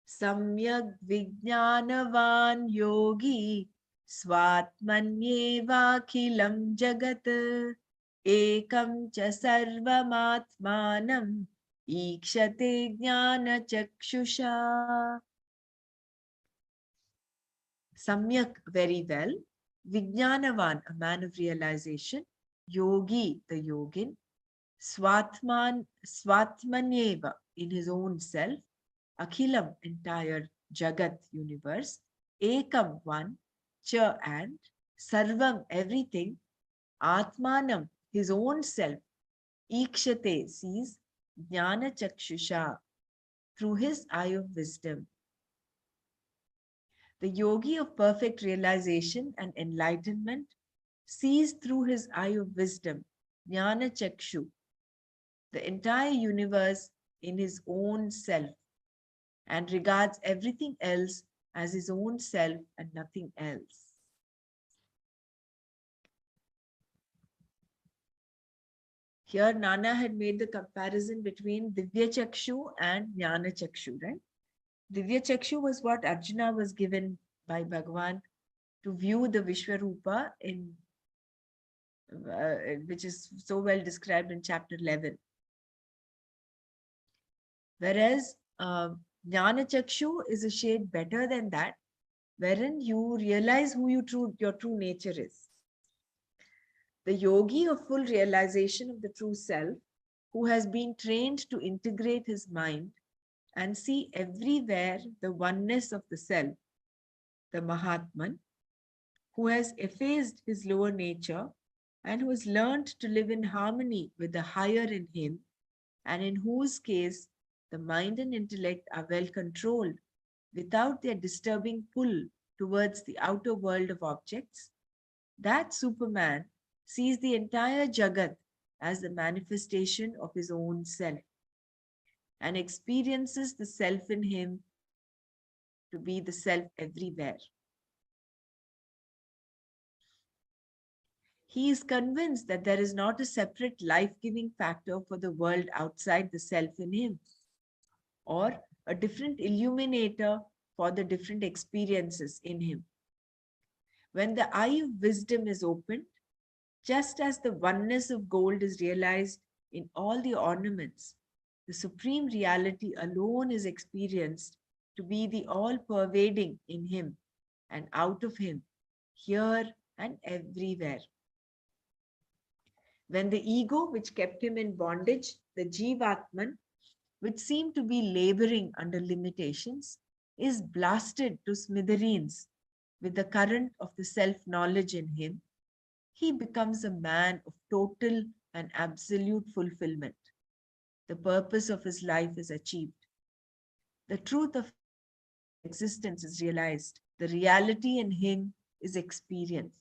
Samyak vijnanavan yogi svatmanyevakhilam jagat ekam cha sarvamatmanam Ikshate jnana chakshusha. Samyak, very well. Vijnanavan, a man of realization. Yogi, the yogin. Swatmanyeva, in his own self. Akhilam, entire Jagat, universe. Ekam, one. Cha, and. Sarvam, everything. Atmanam, his own self. Ikshate, sees. Jnana chakshusha, through his eye of wisdom. The yogi of perfect realization and enlightenment sees through his eye of wisdom, jnana chakshu, the entire universe in his own self, and regards everything else as his own self and nothing else. Here, Nana had made the comparison between Divya Chakshu and Jnana Chakshu, right? Divya Chakshu was what Arjuna was given by Bhagavan to view the Vishwarupa in which is so well described in chapter 11. Whereas Jnana Chakshu is a shade better than that, wherein you realize who your true nature is. The yogi of full realization of the true self, who has been trained to integrate his mind and see everywhere the oneness of the self, the Mahatman, who has effaced his lower nature and who has learned to live in harmony with the higher in him, and in whose case the mind and intellect are well controlled without their disturbing pull towards the outer world of objects, that Superman sees the entire Jagat as the manifestation of his own self and experiences the self in him to be the self everywhere. He is convinced that there is not a separate life-giving factor for the world outside the self in him, or a different illuminator for the different experiences in him. When the eye of wisdom is opened, just as the oneness of gold is realized in all the ornaments, the supreme reality alone is experienced to be the all-pervading in him and out of him, here and everywhere. When the ego, which kept him in bondage, the Jivatman, which seemed to be laboring under limitations, is blasted to smithereens with the current of the self-knowledge in him, he becomes a man of total and absolute fulfillment. The purpose of his life is achieved. The truth of his entire existence is realized. The reality in him is experienced.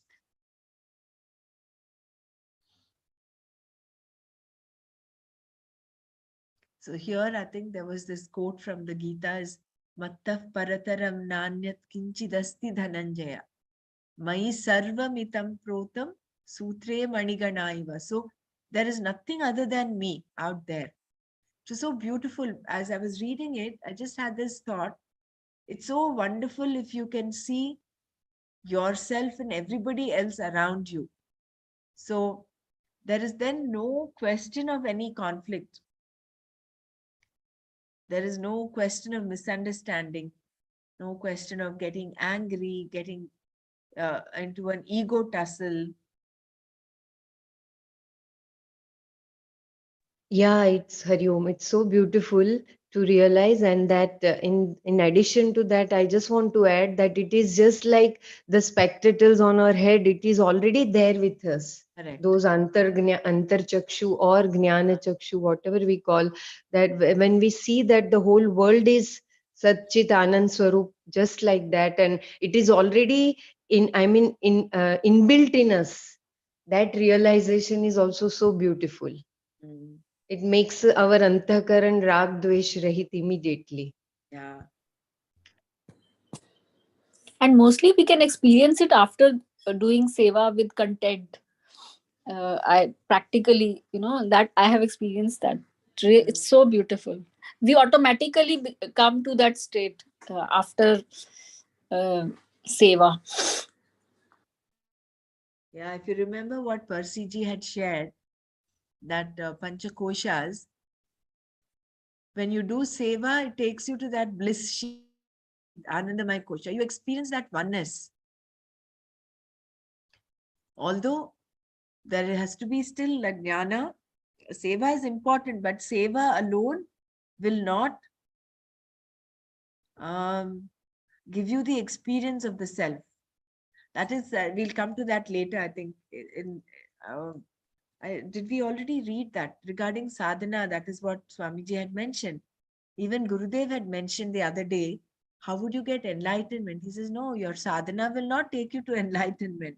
So here I think there was this quote from the Gita is Mattaf Parataram Nanyat Kinchidasti Dhananjaya. Mai Sarvamitam Protam Sutre Maniganaiva. So there is nothing other than me out there. It was so beautiful. As I was reading it, I just had this thought. It's so wonderful if you can see yourself and everybody else around you. So there is then no question of any conflict. There is no question of misunderstanding, no question of getting angry, getting into an ego tussle. Yeah, it's Hariom. It's so beautiful to realize, and that in addition to that, I just want to add that it is just like the spectacles on our head. It is already there with us. Correct. Those antar chakshu or gnana chakshu, whatever we call that, when we see that the whole world is Satchit Anand Swarup, just like that, and it is already inbuilt in us. That realization is also so beautiful. Mm, It makes our antakaran rag dvesh rahit immediately. yeah. And mostly we can experience it after doing seva with content. I practically, that I have experienced that. It's so beautiful. We automatically come to that state after uh, seva. Yeah, if you remember what Percy ji had shared, that Panchakoshas, When you do seva, it takes you to that bliss sheet, Anandamay Kosha. You experience that oneness. Although there has to be still like jnana, seva is important, but seva alone will not um, give you the experience of the self. That is, we'll come to that later, I think. Uh, did we already read that regarding sadhana? That is what Swamiji had mentioned. Even Gurudev had mentioned the other day, how would you get enlightenment? He says, no, your sadhana will not take you to enlightenment.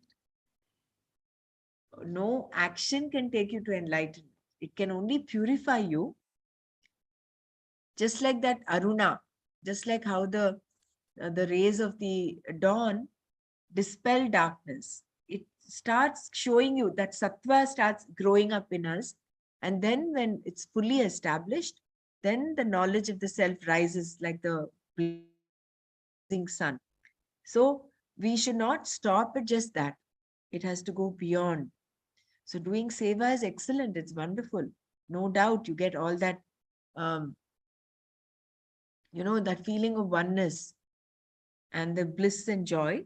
No action can take you to enlightenment. It can only purify you, just like that Aruna, just like how the rays of the dawn dispel darkness. It starts showing you that sattva starts growing up in us. And then when it's fully established, then the knowledge of the self rises like the blazing sun. So we should not stop at just that. It has to go beyond. So doing seva is excellent. It's wonderful. No doubt you get all that, um, that feeling of oneness and the bliss and joy.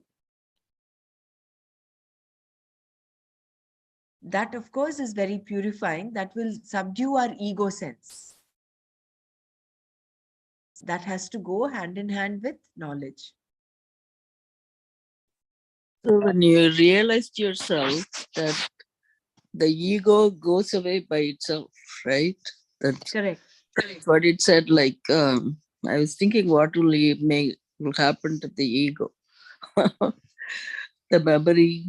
That, of course, is very purifying. That will subdue our ego sense. That has to go hand in hand with knowledge. So when you realized yourself that the ego goes away by itself, right? That's Correct. what it said. Like I was thinking, what will happen to the ego? The memory.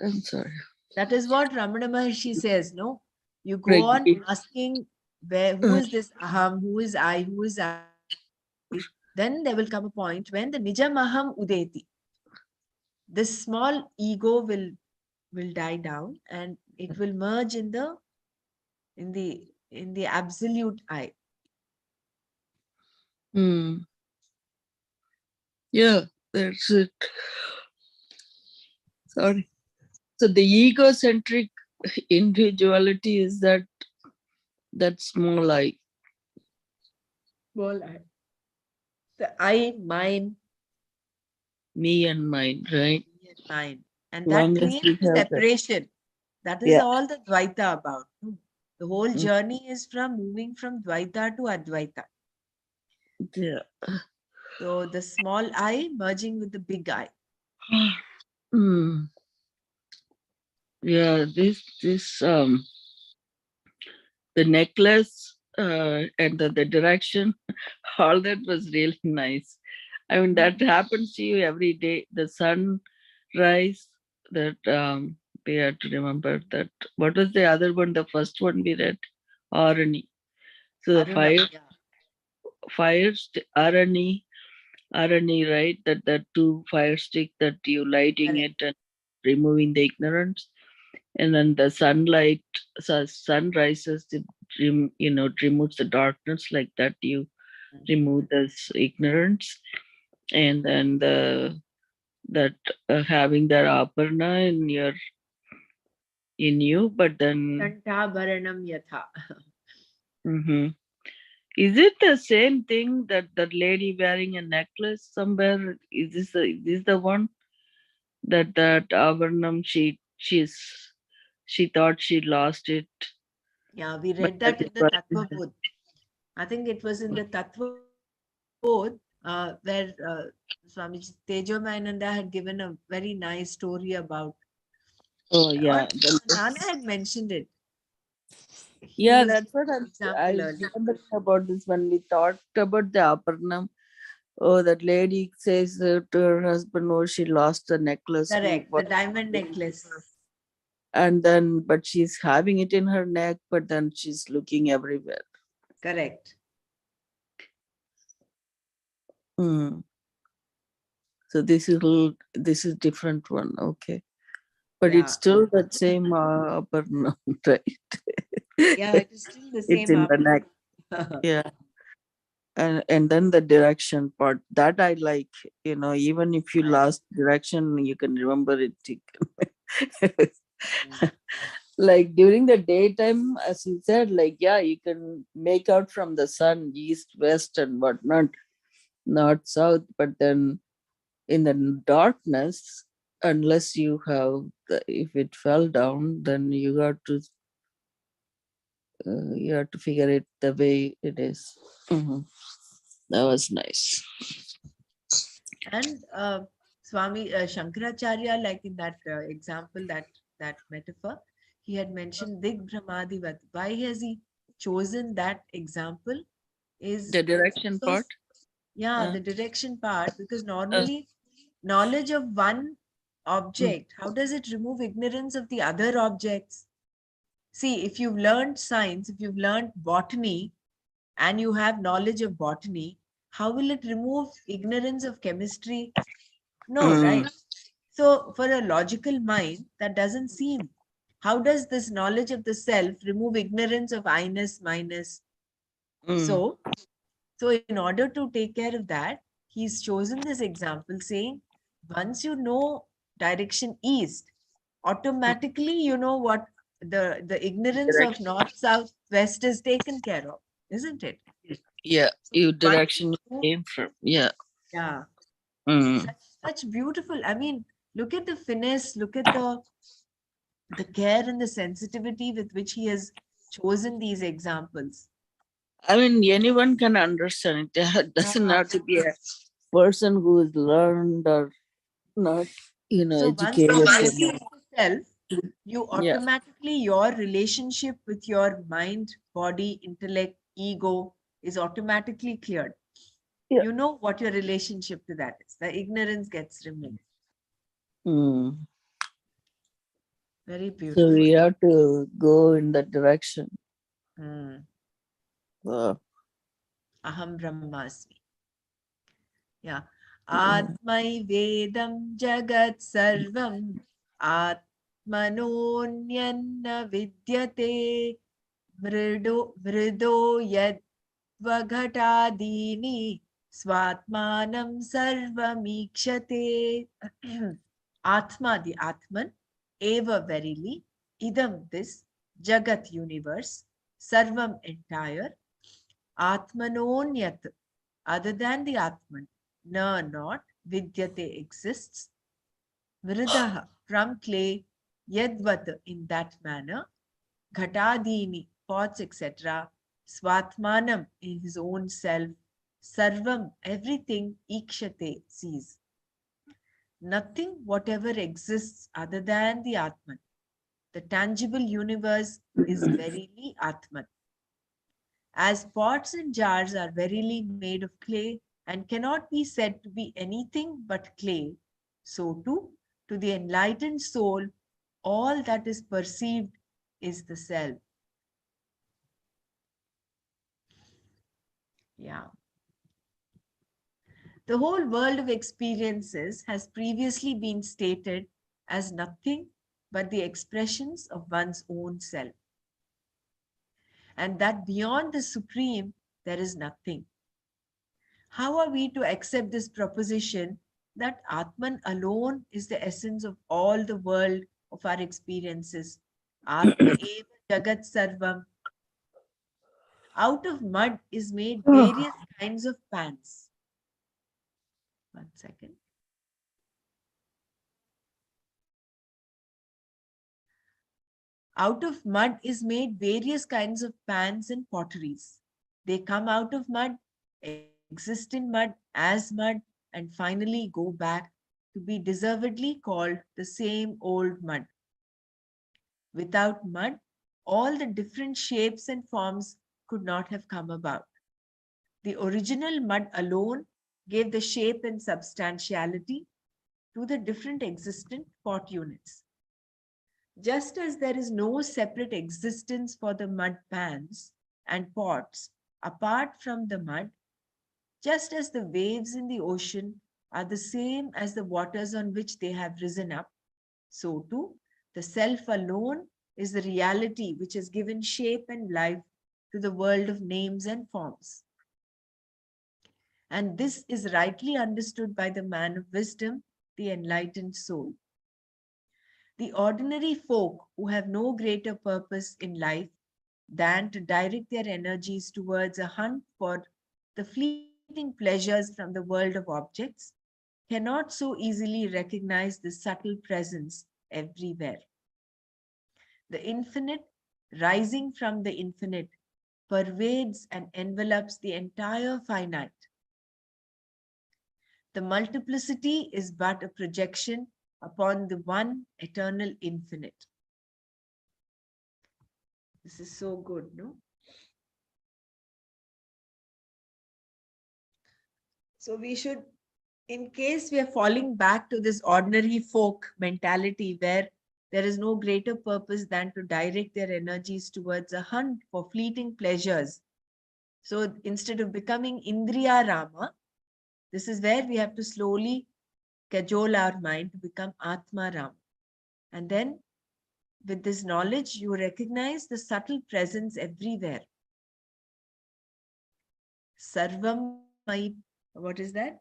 I'm sorry. That is what Ramana Maharshi says, no? You go Right. on asking, who is this aham, who is I, who is I? Then there will come a point when the nijam aham udeti. This small ego will die down and it will merge in the absolute I. Hmm. Yeah, that's it. Sorry. So the egocentric individuality is that small I, Small I. The I, mine, me and mine, right? me and mine. And that Long as creates we the have that. separation. That is Yeah. all the Dvaita about. The whole Mm, journey is from moving from Dvaita to Advaita. yeah. So the small I merging with the big I. Hmm. Yeah. This the necklace and the direction, all that was really nice. I mean, that happens to you every day. The sunrise, that we had to remember that. What was the other one? The first one we read, Arani. So the Arunam, yeah, Arani, right? That two fire stick that you lighting correct. it and removing the ignorance, and then the sunlight, sun rises, it removes the darkness like that. You remove this ignorance, and then that having that aparna in you, but then Kanta Bharanam Yatha. mhm. Is it the same thing that lady wearing a necklace somewhere? Is this the one that Avarnam she thought she lost it, Yeah, we but read that that is in the what Tattva is Bodh. I think it was in the Tattva Bodh where Swami Tejomayananda had given a very nice story about, oh or yeah. Nana had mentioned it. He Yeah, was that's giving what an I example was earlier. remembering about this when we talked about the Aparnam. Oh, that lady says to her husband, oh, she lost the necklace. Correct, the What? diamond necklace. And then, but she's having it in her neck, but then she's looking everywhere. Correct. Hmm. So this is different one. Okay. But it's Yeah. still that same Aparnam, right? Yeah, it is still the It's same in the up. neck. Yeah. And then the direction part that I like, even if you Right. lost direction, you can remember it. You can- like during the daytime, as you said, like, yeah, you can make out from the sun, east, west, and whatnot, north, south, but then in the darkness, unless you have, if it fell down, then you have to figure it the way it is. Mhm. That was nice. And Swami Shankaracharya, like in that example, that metaphor, he had mentioned Dig Brahmadivat. Why has he chosen that example? Is The direction part. because, yeah, Uh, the direction part, because uh, normally knowledge of one mm, object, how does it remove ignorance of the other objects? See, if you've learned science, if you've learned botany, and you have knowledge of botany, how will it remove ignorance of chemistry? No, mm, right? So, for a logical mind, that doesn't seem. How does this knowledge of the self remove ignorance of I-ness, minus? mm, So, so in order to take care of that, he's chosen this example saying, once you know direction east, automatically you know what the ignorance of direction. north, south, west is taken care of, isn't it? Yeah, So you once direction you know, came from. Yeah. yeah, Mm. such beautiful. I mean, look at the finesse, look at the care and the sensitivity with which he has chosen these examples. I mean, anyone can understand it. It doesn't Yeah. have to be a person who is learned or not, So once educated. you So realize the self, you yeah, automatically, your relationship with your mind, body, intellect, ego is automatically cleared. yeah. You know what your relationship to that is. The ignorance gets removed. Mm. Very So beautiful. we have to go in that direction. Hmm. Uh, Aham Brahmasmi. Yeah. yeah. Atmai Vedam Jagat Sarvam Atmanonyanna Vidyate Vrido Yadvagatadini Swatmanam Sarvamikshate. Atma, the Atman, Eva, verily, Idam, this, Jagat, universe, Sarvam, entire, Atmanonyat, other than the Atman, na, not, Vidyate, exists, Vridaha, from clay, Yadvat, in that manner, Ghatadini, pots, etc., Swatmanam, in his own self, Sarvam, everything, Ikshate, sees. Nothing whatever exists other than the Atman. The tangible universe is verily Atman. As pots and jars are verily made of clay and cannot be said to be anything but clay, so too, to the enlightened soul, all that is perceived is the self. Yeah. The whole world of experiences has previously been stated as nothing but the expressions of one's own self, and that beyond the supreme there is nothing. How are we to accept this proposition that Atman alone is the essence of all the world of our experiences? Atma eva jagat sarvam. Out of mud is made various kinds of pans. One second. Out of mud is made various kinds of pans and potteries. They come out of mud, exist in mud, as mud, and finally go back to be deservedly called the same old mud. Without mud, all the different shapes and forms could not have come about. The original mud alone gave the shape and substantiality to the different existent pot units. Just as there is no separate existence for the mud pans and pots apart from the mud, just as the waves in the ocean are the same as the waters on which they have risen up, so too the self alone is the reality which has given shape and life to the world of names and forms. And this is rightly understood by the man of wisdom, the enlightened soul. The ordinary folk who have no greater purpose in life than to direct their energies towards a hunt for the fleeting pleasures from the world of objects cannot so easily recognize the subtle presence everywhere. The infinite, rising from the infinite, pervades and envelops the entire finite. The multiplicity is but a projection upon the one eternal infinite. This is so good, no? So we should, in case we are falling back to this ordinary folk mentality where there is no greater purpose than to direct their energies towards a hunt for fleeting pleasures. So instead of becoming Indriya Rama, this is where we have to slowly cajole our mind to become Atma Ram. And then with this knowledge, you recognize the subtle presence everywhere. Sarvam Mai, what is that?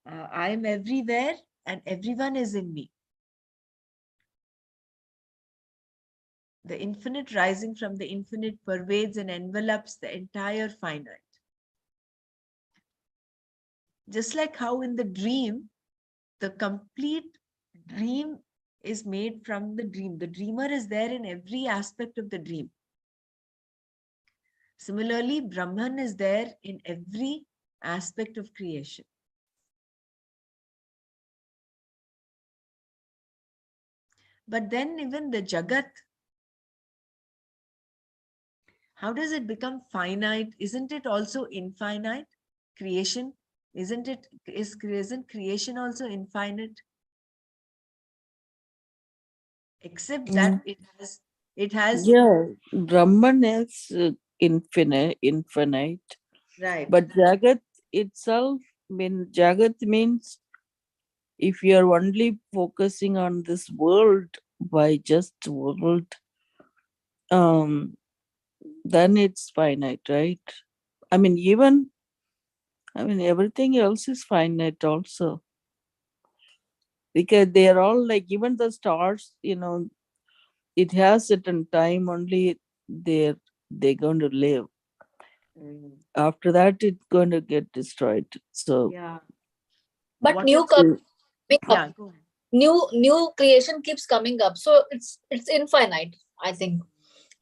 I am everywhere and everyone is in me. The infinite rising from the infinite pervades and envelops the entire finite. Just like how in the dream, the complete dream is made from the dream. The dreamer is there in every aspect of the dream. Similarly, Brahman is there in every aspect of creation. But then even the Jagat, how does it become finite? Isn't it also infinite? Creation, isn't creation also infinite? Except Mm. that it has Yeah, Brahman is infinite, right. but Jagat itself, Jagat means if you are only focusing on this world, by just world, um, then it's finite, right? I mean, even everything else is finite also because they are all like even the stars. It has certain time only they're going to live. Mm, After that, it's going to get destroyed. So yeah. But What new is coming up, yeah, go ahead. new creation keeps coming up, so it's infinite, I think.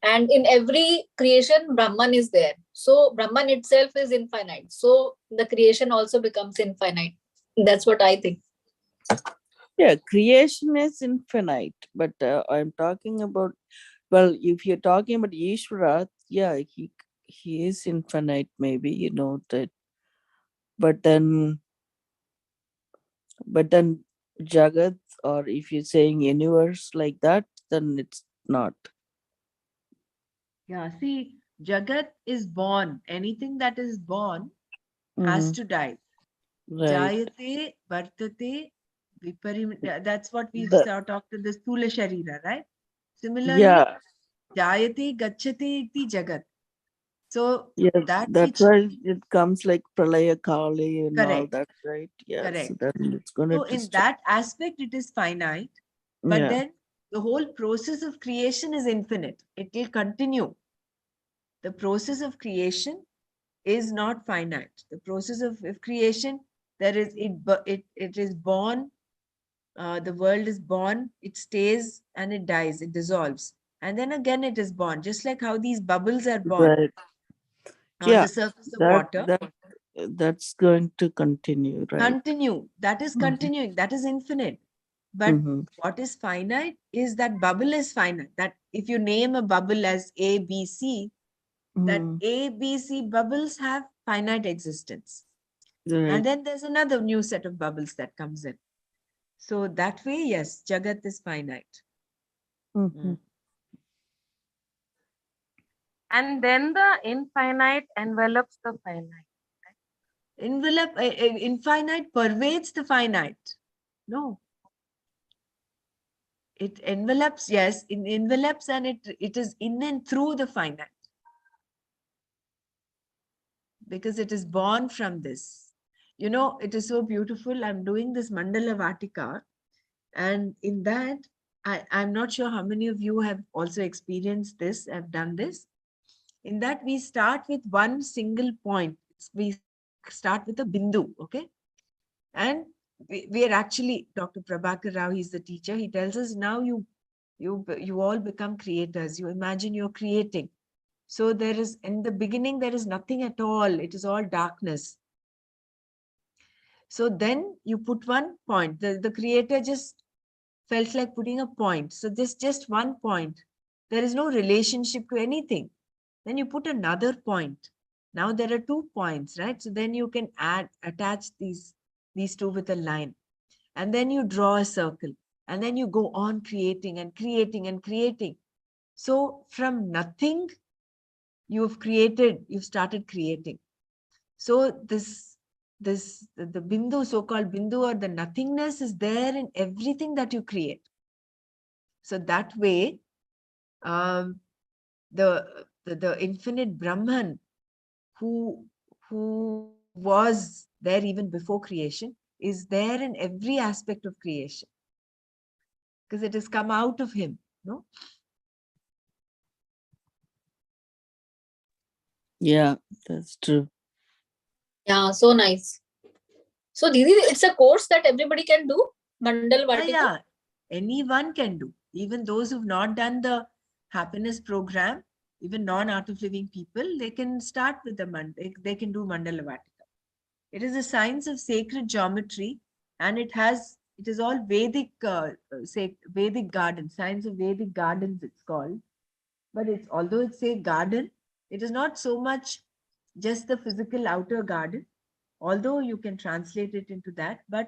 And in every creation, Brahman is there, so Brahman itself is infinite, so the creation also becomes infinite. That's what I think. yeah, creation is infinite, but I'm talking about, well, if you're talking about Ishvara, yeah, he is infinite, maybe that, but then Jagat, or if you're saying universe like that, then it's not. Yeah, see, Jagat is born. Anything that is born has Mm, to die. right. Jayate, vartate, that's what we The, talked to the Sthula Sharira, right? Similarly, yeah, Jayate, Gachate iti Jagat. So yeah, that that's which, why it comes like Pralaya Kali and all correct, that, right? Yeah, so correct. then it's gonna So in destroy. that aspect, it is finite, but Yeah, then the whole process of creation is infinite. It will continue. The process of creation is not finite. The process of creation, there is it is born, the world is born, it stays and it dies, it dissolves. And then again it is born, just like how these bubbles are born right. on the Yeah, surface of that water. that that's going to continue, right? Continue. That is Mm-hmm. continuing. That is infinite. But Mm-hmm. what is finite is that bubble is finite. That if you name a bubble as A, B, C, that Mm-hmm. A, B, C bubbles have finite existence. And Right. then there's another new set of bubbles that comes in. So that way, yes, Jagat is finite. Mm-hmm. Mm. And then the infinite envelops the finite. Infinite pervades the finite. No, it envelops, yes, it envelops, and it is in and through the finite because it is born from this. You know, it is so beautiful. I'm doing this Mandala Vatika, and in that, I'm not sure how many of you have also experienced this, have done this. In that we start with one single point. We start with a bindu, okay? And we are actually, Dr. Prabhakar Rao, he's the teacher. He tells us now you all become creators. You imagine you're creating. So there is, in the beginning, there is nothing at all. It is all darkness. So then you put one point. The creator just felt like putting a point. So this just one point. There is no relationship to anything. Then you put another point. Now there are 2 points, right? So then you can attach these two with a line. And then you draw a circle. And then you go on creating and creating and creating. So from nothing, you've started creating. So the bindu, so-called bindu, or the nothingness, is there in everything that you create. So that way, the infinite Brahman, who was there even before creation, is there in every aspect of creation, because it has come out of him. No. Yeah, that's true. Yeah, so nice. So Didi, it's a course that everybody can do, Mandal Vartika. Yeah, anyone can do. Even those who've not done the happiness program, even non-art of living people, they can start with they can do Mandala Vatika. It is a science of sacred geometry, and it is all Vedic, say Vedic garden, science of Vedic gardens it's called. But it's, although it's a garden, it is not so much just the physical outer garden, although you can translate it into that, but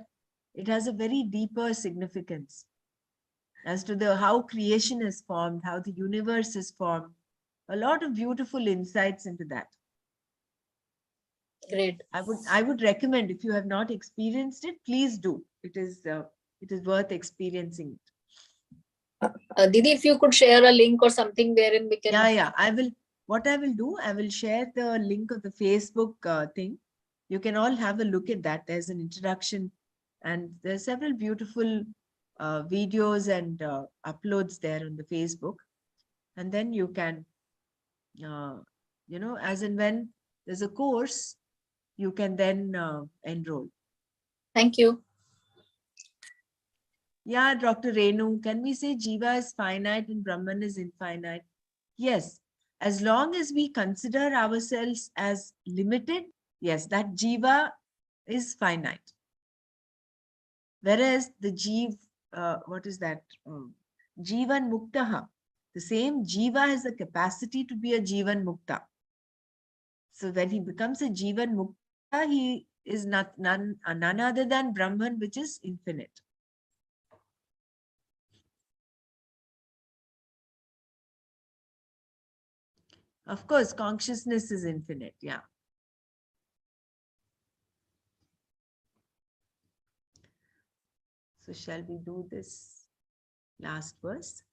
it has a very deeper significance as to the how creation is formed, how the universe is formed. A lot of beautiful insights into that. Great. I would recommend, if you have not experienced it, please do. It is worth experiencing it. Didi, if you could share a link or something wherein we can. Yeah. I will. What I will do, I will share the link of the Facebook thing. You can all have a look at that. There's an introduction, and there's several beautiful videos and uploads there on the Facebook. And then you can, as and when there's a course, you can then enroll. Thank you. Yeah, Dr. Renu, can we say Jiva is finite and Brahman is infinite? Yes, as long as we consider ourselves as limited, yes, that Jiva is finite. Whereas the what is that? Jivan Muktaha. The same Jiva has the capacity to be a Jivan Mukta. So when he becomes a Jivan Mukta, he is none other than Brahman, which is infinite. Of course, consciousness is infinite. Yeah. So shall we do this last verse?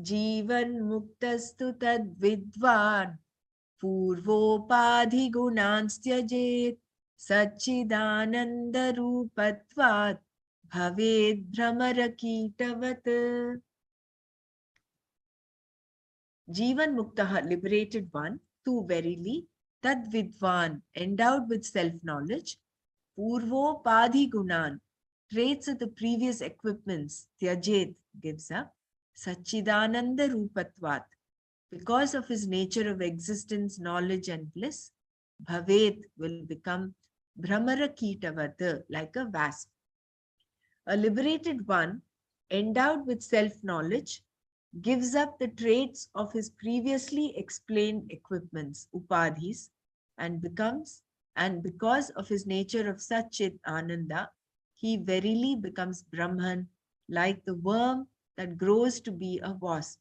Jivan muktastu tad vidvan purvopadhi gunanstyajit Sachidananda rupatvat bhaved bhramarakeetavat. Jivan muktaha, liberated one, tu verily, tad vidvan, endowed with self-knowledge, purvo padhi gunan, traits of the previous equipments, tyajet, gives up, Sachidananda rupatvat, because of his nature of existence, knowledge and bliss, bhavet, will become bhramarakeetavat, like a wasp. A liberated one, endowed with self-knowledge, gives up the traits of his previously explained equipments, upadhis, and because of his nature of Satchit Ananda, he verily becomes Brahman, like the worm that grows to be a wasp.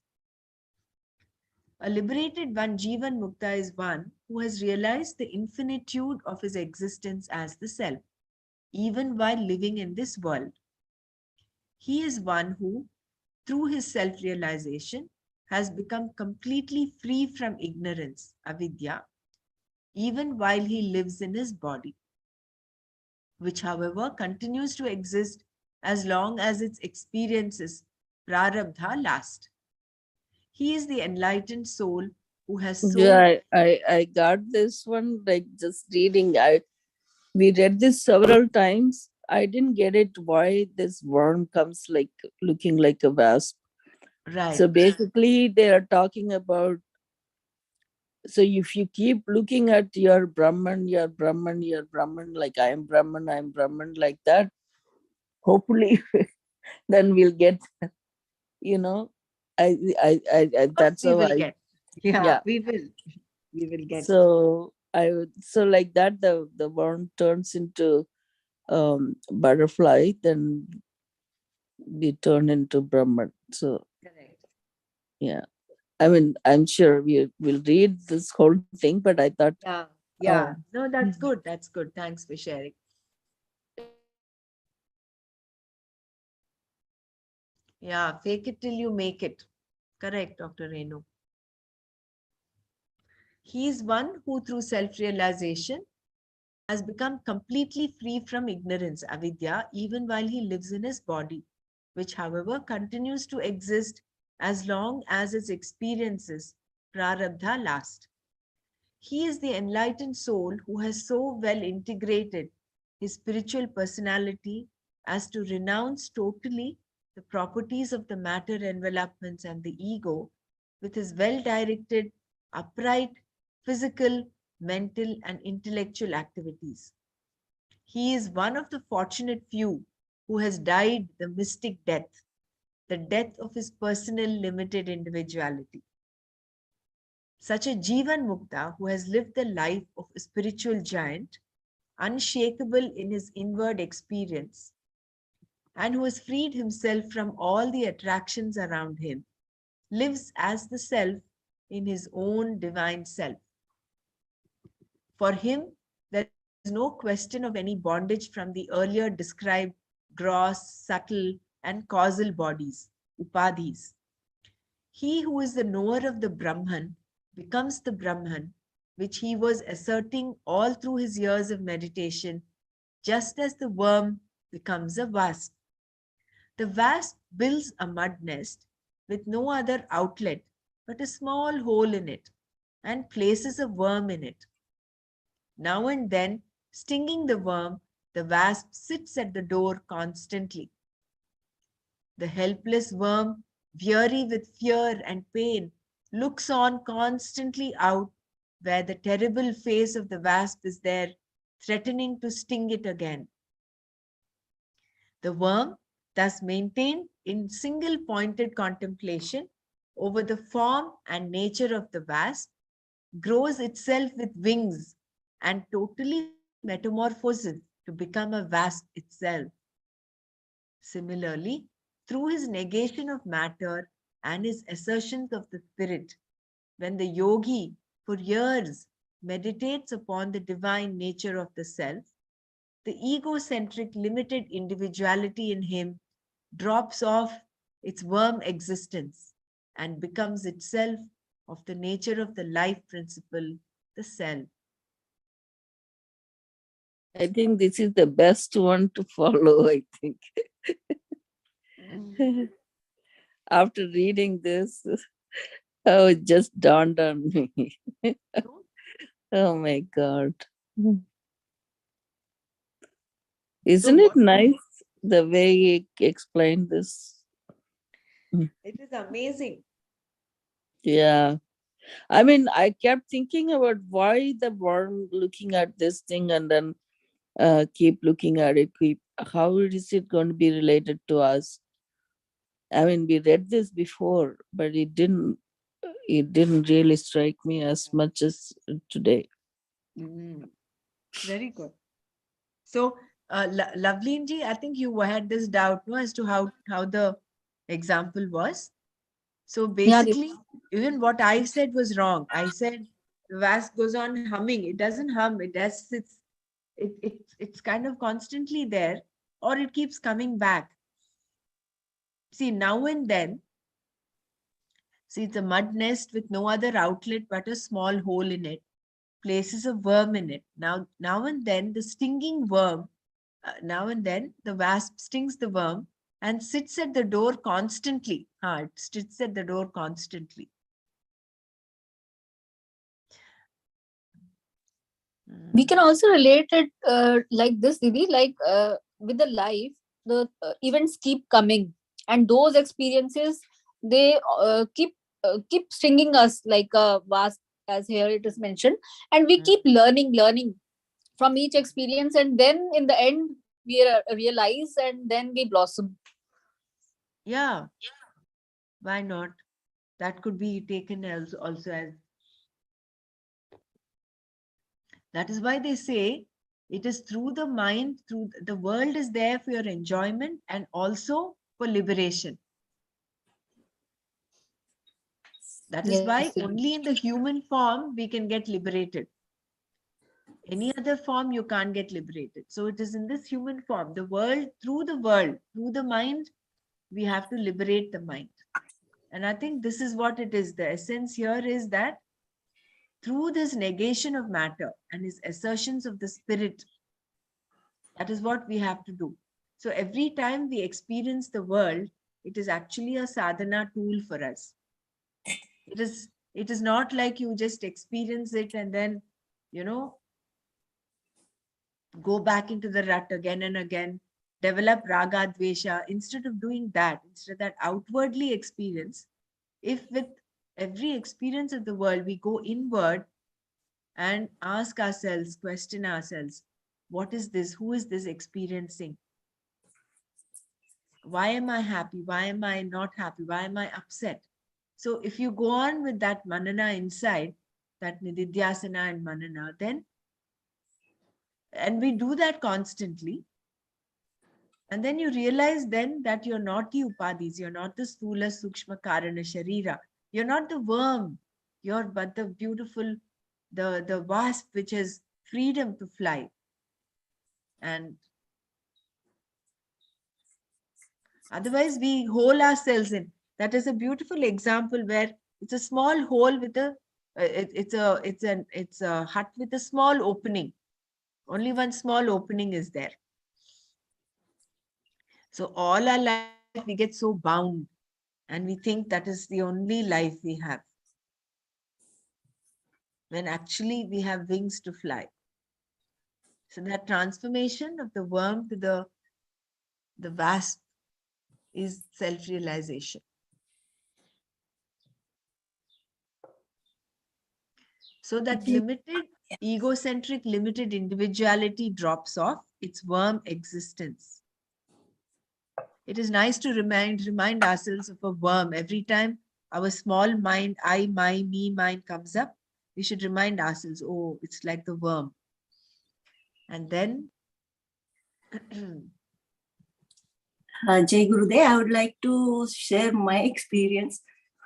A liberated one, Jivan Mukta, is one who has realized the infinitude of his existence as the self, even while living in this world. He is one who, through his self-realization, has become completely free from ignorance, avidya, even while he lives in his body, which, however, continues to exist as long as its experiences prarabdha last. He is the enlightened soul who has so Yeah, I got this one like just reading. We read this several times. I didn't get it why this worm comes like looking like a wasp. right. So basically they are talking about, so if you keep looking at your Brahman, your Brahman, your Brahman, like I am Brahman, like that, hopefully then we'll get, you know, Of course, that's we how will I, get. Yeah, yeah. we will. We will get. So I would, so like that, the worm turns into butterfly, then we turn into Brahman. So Correct. yeah, I mean, I'm sure we will read this whole thing, but I thought, Yeah. oh, Yeah. No, that's good. That's good. Thanks for sharing. Yeah. Fake it till you make it. Correct, Dr. Renu. He is one who, through self realization, has become completely free from ignorance, avidya, even while he lives in his body, which, however, continues to exist as long as its experiences, prarabdha, last. He is the enlightened soul who has so well integrated his spiritual personality as to renounce totally the properties of the matter envelopments and the ego with his well directed, upright, physical, mental, and intellectual activities. He is one of the fortunate few who has died the mystic death, the death of his personal limited individuality. Such a Jivan Mukta who has lived the life of a spiritual giant, unshakable in his inward experience, and who has freed himself from all the attractions around him, lives as the self in his own divine self. For him, there is no question of any bondage from the earlier described gross, subtle, and causal bodies, upadhis. He who is the knower of the Brahman becomes the Brahman, which he was asserting all through his years of meditation, just as the worm becomes a wasp. The wasp builds a mud nest with no other outlet but a small hole in it and places a worm in it. Now and then, stinging the worm, the wasp sits at the door constantly. The helpless worm, weary with fear and pain, looks on constantly out where the terrible face of the wasp is there, threatening to sting it again. The worm, thus maintained in single pointed contemplation over the form and nature of the wasp, grows itself with wings and totally metamorphoses to become a wasp itself. Similarly, through his negation of matter and his assertions of the spirit, when the yogi for years meditates upon the divine nature of the self, the egocentric limited individuality in him drops off its worm existence and becomes itself of the nature of the life principle, the self. I think this is the best one to follow, I think. After reading this, oh, it just dawned on me. Oh my God. So, Isn't it what nice the way he explained this? it is amazing. Yeah. I mean, I kept thinking about why the worm looking at this thing and then keep looking at it. How is it going to be related to us? I mean, we read this before, but it didn't really strike me as much as today. Mm, very good. So, Lovelinji, I think you had this doubt, no, as to how the example was. So Yeah, basically, even what I said was wrong. I said the wasp goes on humming. It doesn't hum. It does. It's kind of constantly there, or it keeps coming back. See, now and then, see, it's a mud nest with no other outlet but a small hole in it. Places a worm in it. Now and then, the stinging worm. Now and then, the wasp stings the worm, and sits at the door constantly. It sits at the door constantly. We can also relate it like this, Didi, like with the life, the events keep coming, and those experiences, they keep stinging us like a wasp, as here it is mentioned, and we keep learning from each experience, and then in the end we realize, and then we blossom. Yeah, why not? That could be taken as also as, that is why they say it is through the mind, through the world is there for your enjoyment and also for liberation. That is Yes, why Didi. only in the human form we can get liberated. Any other form you can't get liberated. So it is in this human form, the world, through the mind, we have to liberate the mind. And I think this is what it is. The essence here is that through this negation of matter and his assertions of the spirit, that is what we have to do. So every time we experience the world, it is actually a sadhana tool for us. It is not like you just experience it and then, you know, go back into the rut again and again, develop raga dvesha. Instead of doing that, instead of that outwardly experience, if with every experience of the world we go inward and ask ourselves, question ourselves, what is this? Who is this experiencing? Why am I happy? Why am I not happy? Why am I upset? So if you go on with that manana inside, that nididhyasana and manana, then, and we do that constantly, and then you realize then that you're not the upadhis, you're not the sthula sukshma karana sharira, you're not the worm, you're but the beautiful, the wasp which has freedom to fly. And otherwise we hole ourselves in. That is a beautiful example where it's a small hole with a it's a hut with a small opening. Only one small opening is there. So all our life we get so bound and we think that is the only life we have, when actually we have wings to fly. So that transformation of the worm to the wasp is self-realization. So that limited, egocentric, limited individuality drops off its worm existence. It is nice to remind ourselves of a worm. Every time our small mind, I, my, me mind comes up, we should remind ourselves, oh, it's like the worm. And then Jai Gurudev, I would like to share my experience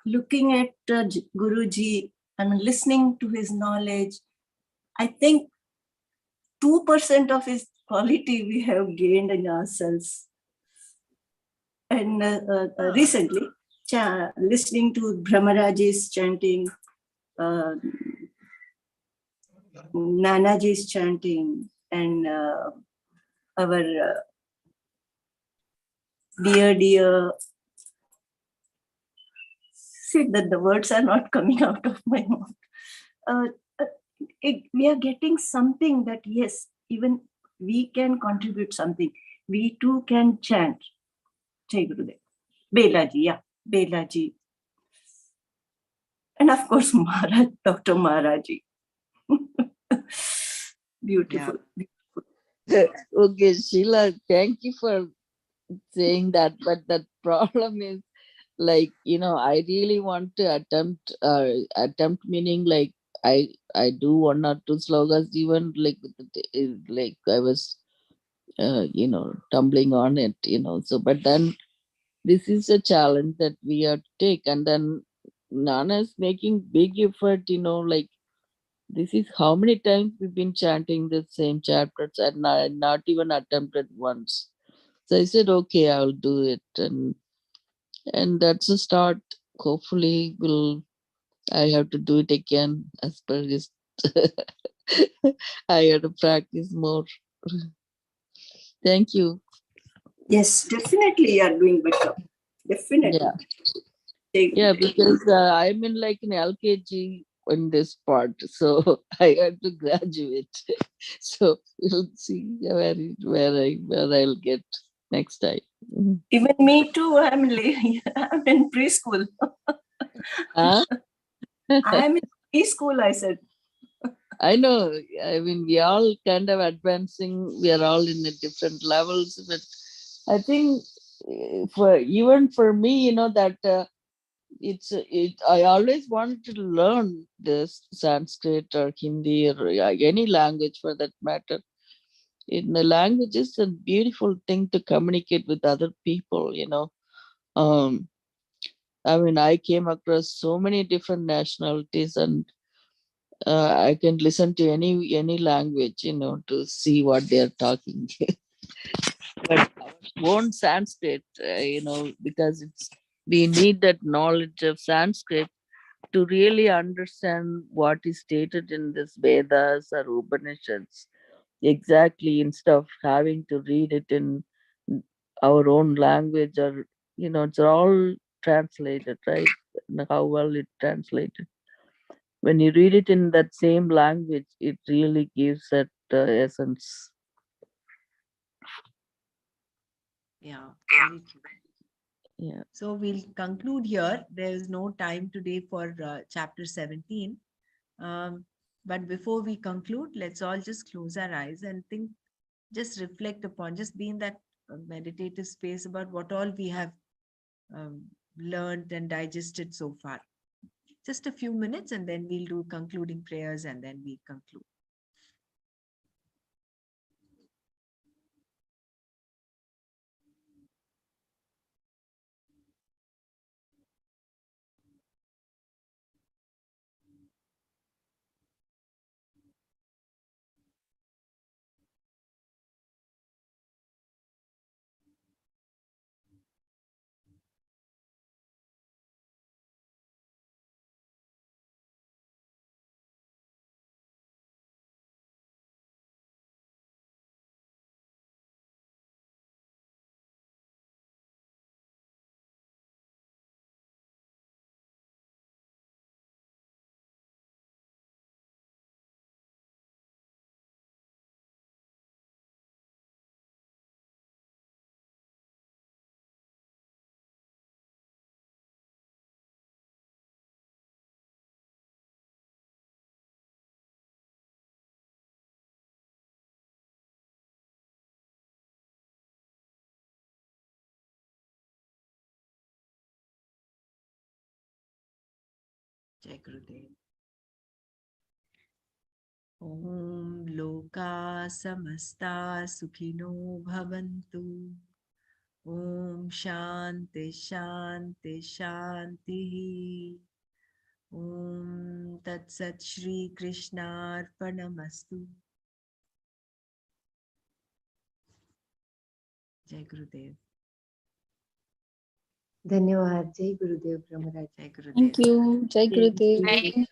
looking at Guruji and listening to his knowledge. I think 2% of his quality we have gained in ourselves. And recently, listening to Brahmaraji's chanting, Nanaji's chanting, and our dear, see that the words are not coming out of my mouth. Uh, we are getting something that, yes, even we can contribute something. We too can chant. Jai Gurudev. Belaji, yeah, Belaji. And of course, Maharaj, Dr. Maharaji. Beautiful. Okay, Sheila, thank you for saying that. But the problem is, like, I really want to attempt meaning, like, I do one or two slogas, even like like I was tumbling on it, so, but then this is a challenge that we have to take. And then Nana is making big effort, like, this is how many times we've been chanting the same chapters, and I not even attempted once. So I said, okay, I'll do it. And that's a start. Hopefully I have to do it again as per his I have to practice more. Thank you. Yes, definitely you are doing better. Definitely. Yeah. Take Yeah, it. because I'm in like an LKG in this part, so I had to graduate. So we'll see where I'll get next time. Mhm. Even me too. I'm in preschool. Huh? I am in preschool, I said. I know. I mean, we all kind of advancing. We are all in the different levels, but I think for even for me, that it. I always wanted to learn this Sanskrit or Hindi or any language for that matter. In the language is a beautiful thing to communicate with other people. Um, I mean, I came across so many different nationalities, and I can listen to any language, to see what they are talking. But our own Sanskrit, because we need that knowledge of Sanskrit to really understand what is stated in this Vedas or Upanishads exactly, instead of having to read it in our own language, or it's all translated, right? And how well it translated. When you read it in that same language, it really gives that essence. Yeah, very true. Yeah. So we'll conclude here. There is no time today for chapter 17. Um, but before we conclude, let's all just close our eyes and think, just reflect upon, just be in that meditative space about what all we have um, learned and digested so far. Just a few minutes, and then we'll do concluding prayers, and then we conclude. Jai Gurudev. Om Loka Samasta Sukhino Bhavantu. Om Shanti Shanti Shanti. Om Tat Sat Shri Krishna Arpanamastu. Jai Gurudev. धन्यवाद. जय गुरुदेव Brahmaraj. Jai Gurudev. Thank you. Jai जय Gurudev. गुरुदेव.